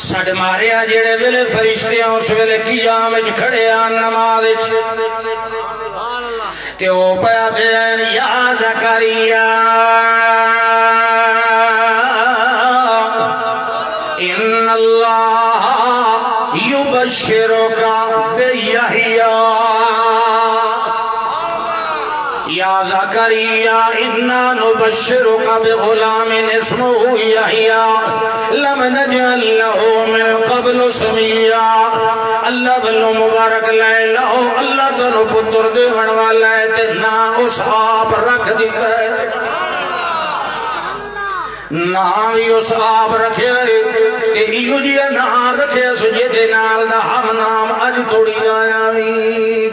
سڈ ماریا جڑے ویلے فرشتیاں اس ویلے قیام وچ کھڑے آن نماز وچ تے او پیا کہن یا زکریا ان اللہ یبشرک بیحییٰ یا زکریا انا نبشرک بغلام اسمہ یحییٰ لم نجعل لہ من قبل سمیہ. اللہ بلو مبارک لے لو، اللہ تنو پتر دیون والا ہے تے نا اس آپ رکھ دیتا ہے، نا بھی اس آپ رکھے تے ایو جی نا رکھے سجے دے نال دا ہم نام اج توڑی آیا بھی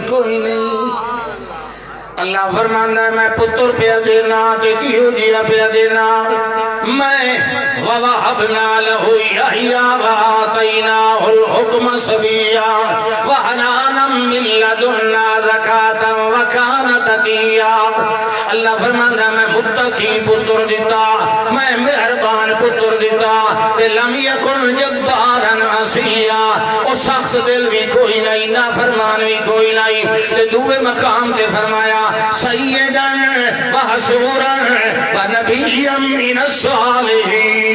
کوئی نہیں. اللہ فرمانا ہے میں پتر پیا دینا تے کیوں جیا پیا دینا. میں وَوَهَبْنَا لَهُ يَحْيَىٰ وَآتَيْنَاهُ الْحُكْمَ صَبِيًّا وَحَنَانًا مِّن لَّدُنَّا زَكَاةً وَكَانَ تَقِيًّا. اللہ فرمانا ہے میں متقی پتر دیتا، میں مہربان پتر دیتا تے لم یکن جباراً عصیّا. او سخت دل بھی کوئی نہیں، نافرمان بھی کوئی نہیں. تے دوے مقام تے فرمایا سیداً وحسوراً ونبیاً من الصالحین.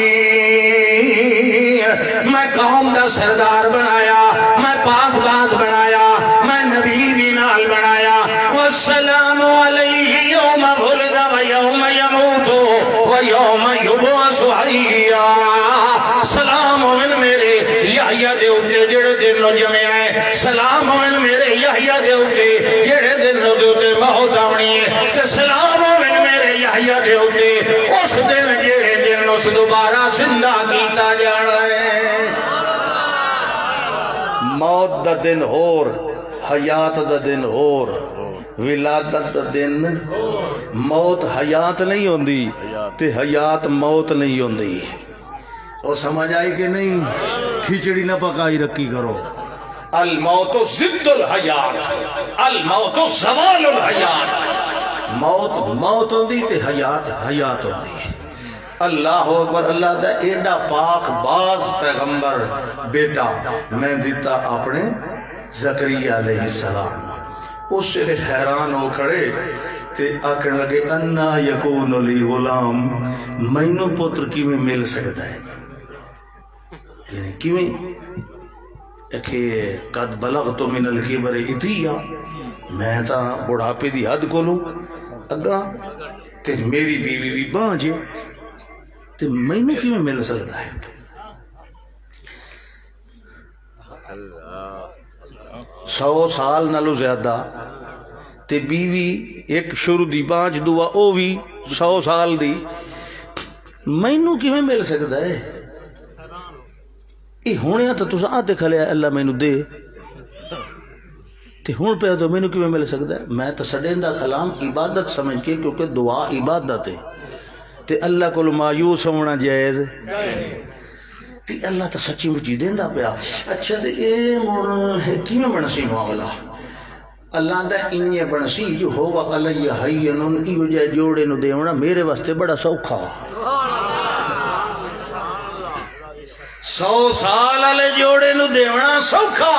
میں قوم دا سردار بنایا، میں پاک باز بنایا، میں نبی بھی نال بنایا. والسلام علیہ یوم ولد ویوم یموت ویوم یبعث حیّا. سلام ہوئن میرے یحییٰ دے اتے جڑے دن نو جمع آئے، سلام ہوئن میرے یحییٰ دے اتے جڑے دن نو دے اتے موت آونی ہے، تے سلام ہوئن میرے یحییٰ دے اتے اس دن جڑے دن نو دوبارہ زندہ کیتا جانا ہے. موت دا دن ہور حیات دا دن ہور ولادت دا دن موت حیات نہیں ہوندی تے حیات موت نہیں ہوندی وہ سمجھ آئی کہ نہیں کھچڑی نہ پکائی رکھی کرو الموت ضد الحیات الموت زوال الحیات موت موت ہوندی تے حیات حیات ہوندی اللہ اکبر اللہ دا ایڈا پاک باز پیغمبر بیٹا میں دیتا اپنے زکریا علیہ السلام اس سے حیران ہو کھڑے تے آکھن لگے انا یکون لی غلام مینوں پتر کیویں مل سکتا ہے یعنی کیویں کہ قد بلغت من الکبر عتیا میں تا بڑھاپے دی حد کولوں اگاں تے میری بیوی بھی بانجے تے مینوں کیویں مل سکتا ہے سو سال نالو زیادہ تے بیوی ایک شروع دی بانج دعا او بھی 100 سال دی مینوں کیویں مل سکتا ہے یہ ہونے تو تسا آتے کھلے اللہ مینوں دے تے ہون پہ تو مینوں کیویں مل سکتا ہے میں تو سڈیندا کلام عبادت سمجھ کے کیونکہ دعا عبادت ہے تے اللہ کو مایوس ہونا جائز تے اللہ تو سچی مچی دیندا پیا اچھا تے اے مڑ کیویں بنسی معاملہ اللہ دا انجے بنسی جو ہوا علی حینن ایو جے جوڑے نو دیونا میرے واسطے بڑا سوکھا 100 سال والے جوڑے نو دیونا سوکھا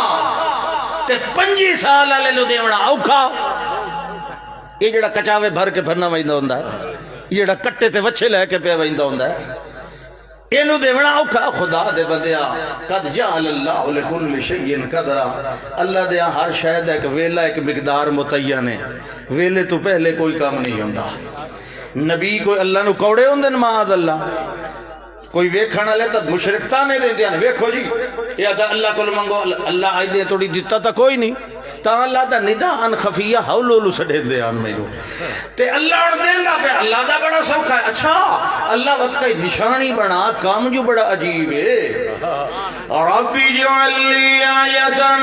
تے 25 سال والے نو دیونا اوکھا یہ جڑا کچاوے بھر کے پھرنا ویندا ہوندا ہے یہ جڑا کٹے تے وچھے لے کے پیا ویندا ہوندا ہے اینو دیونا اوکھا خدا دے بندیا قد جعل اللہ لکل شیء قدرا اللہ دے ہر شے دا ایک ویلا ایک مقدار متعین ہے ویلے تو پہلے کوئی کام نہیں ہوندا نبی کوئی اللہ نو کوڑے ہوندے معاذ اللہ کوئی ویکھن والے تو مشرکتا نہیں دیندے ہیں ویکھو جی یہ اللہ کو منگو اللہ آئی دے توڑی دیتا تا کوئی نہیں تا اللہ دا نداء خفیہ حولولو سڑے دے آن میں تے اللہ اور دینگا پہ اللہ دا بڑا سوکھا ہے اچھا اللہ وقت کا نشانی بنا کام جو بڑا عجیب ہے ربی جعل لی آیتن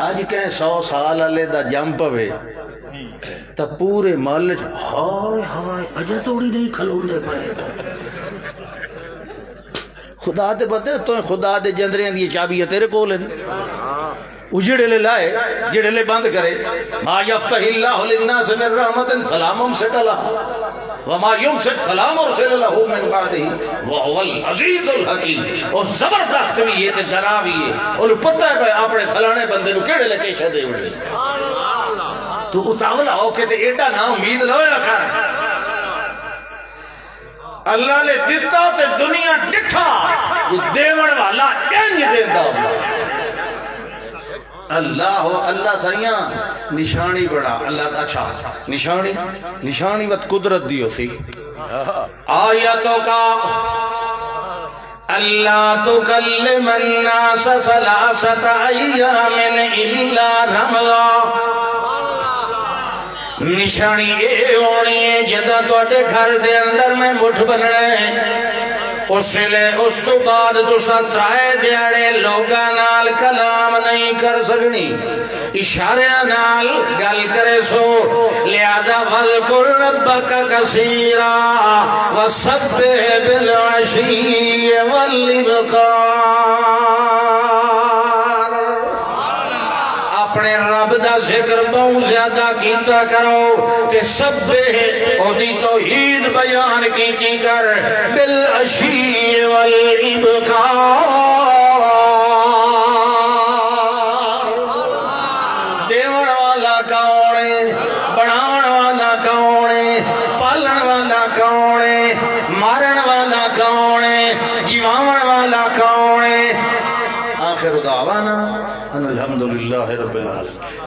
آج کہیں 100 سال علی دا جم پوے تا پورے محلے ہائے ہائے اجے توڑی نہیں کھلوندے پئے خدا دے بندے تو خدا دے جندریاں دی چابیاں تیرے کول ہیں اجڑے لے لائے جڑے لے بند کرے ما یفتح اللہ للناس من رحمت فلا ممسک لها وما یمسک فلا مرسل له من بعده وهو العزیز الحکیم اور زبردست بھی یہ تے ڈرا بھی ہے اور پتہ ہے اپنے فلانے بندے نو کیڑے لے کے شدے وڑے تو اتاولا ہو کے تے ایڈا نا امید نہ ہویا کر اللہ نے دیتا تے دنیا ڈٹھا دیون والا انج دیندا اللہ اللہ سائیاں نشانی بڑا اللہ دا اچھا نشانی وقت قدرت دیو سی آیتوں کا اللہ تکلم الناس 3 ایام الا رمضا نشانی اے ہونی ہے جدہ تو اٹھے گھر دے اندر میں مٹھ بننے اس لئے اس تو بعد تو سترائے دیاڑے لوگا نال کلام نہیں کر سکنی اشارے نال گل کرے سو لہذا وَذْكُرْ رَبَّكَ كَثِيرًا وَسَبِّحْ بِالْعَشِيِّ وَالْإِبْكَارِ اپنے رب دا ذکر بہت زیادہ کیتا کرو کہ سب اودی توحید بیان کیتی کر بالعشی والابکار دیون والا کون ہے بناون والا کون ہے پالن والا کون ہے مارن والا کون ہے جیواون والا کون ہے آخر دعوانا ان الحمدللہ رب العالمین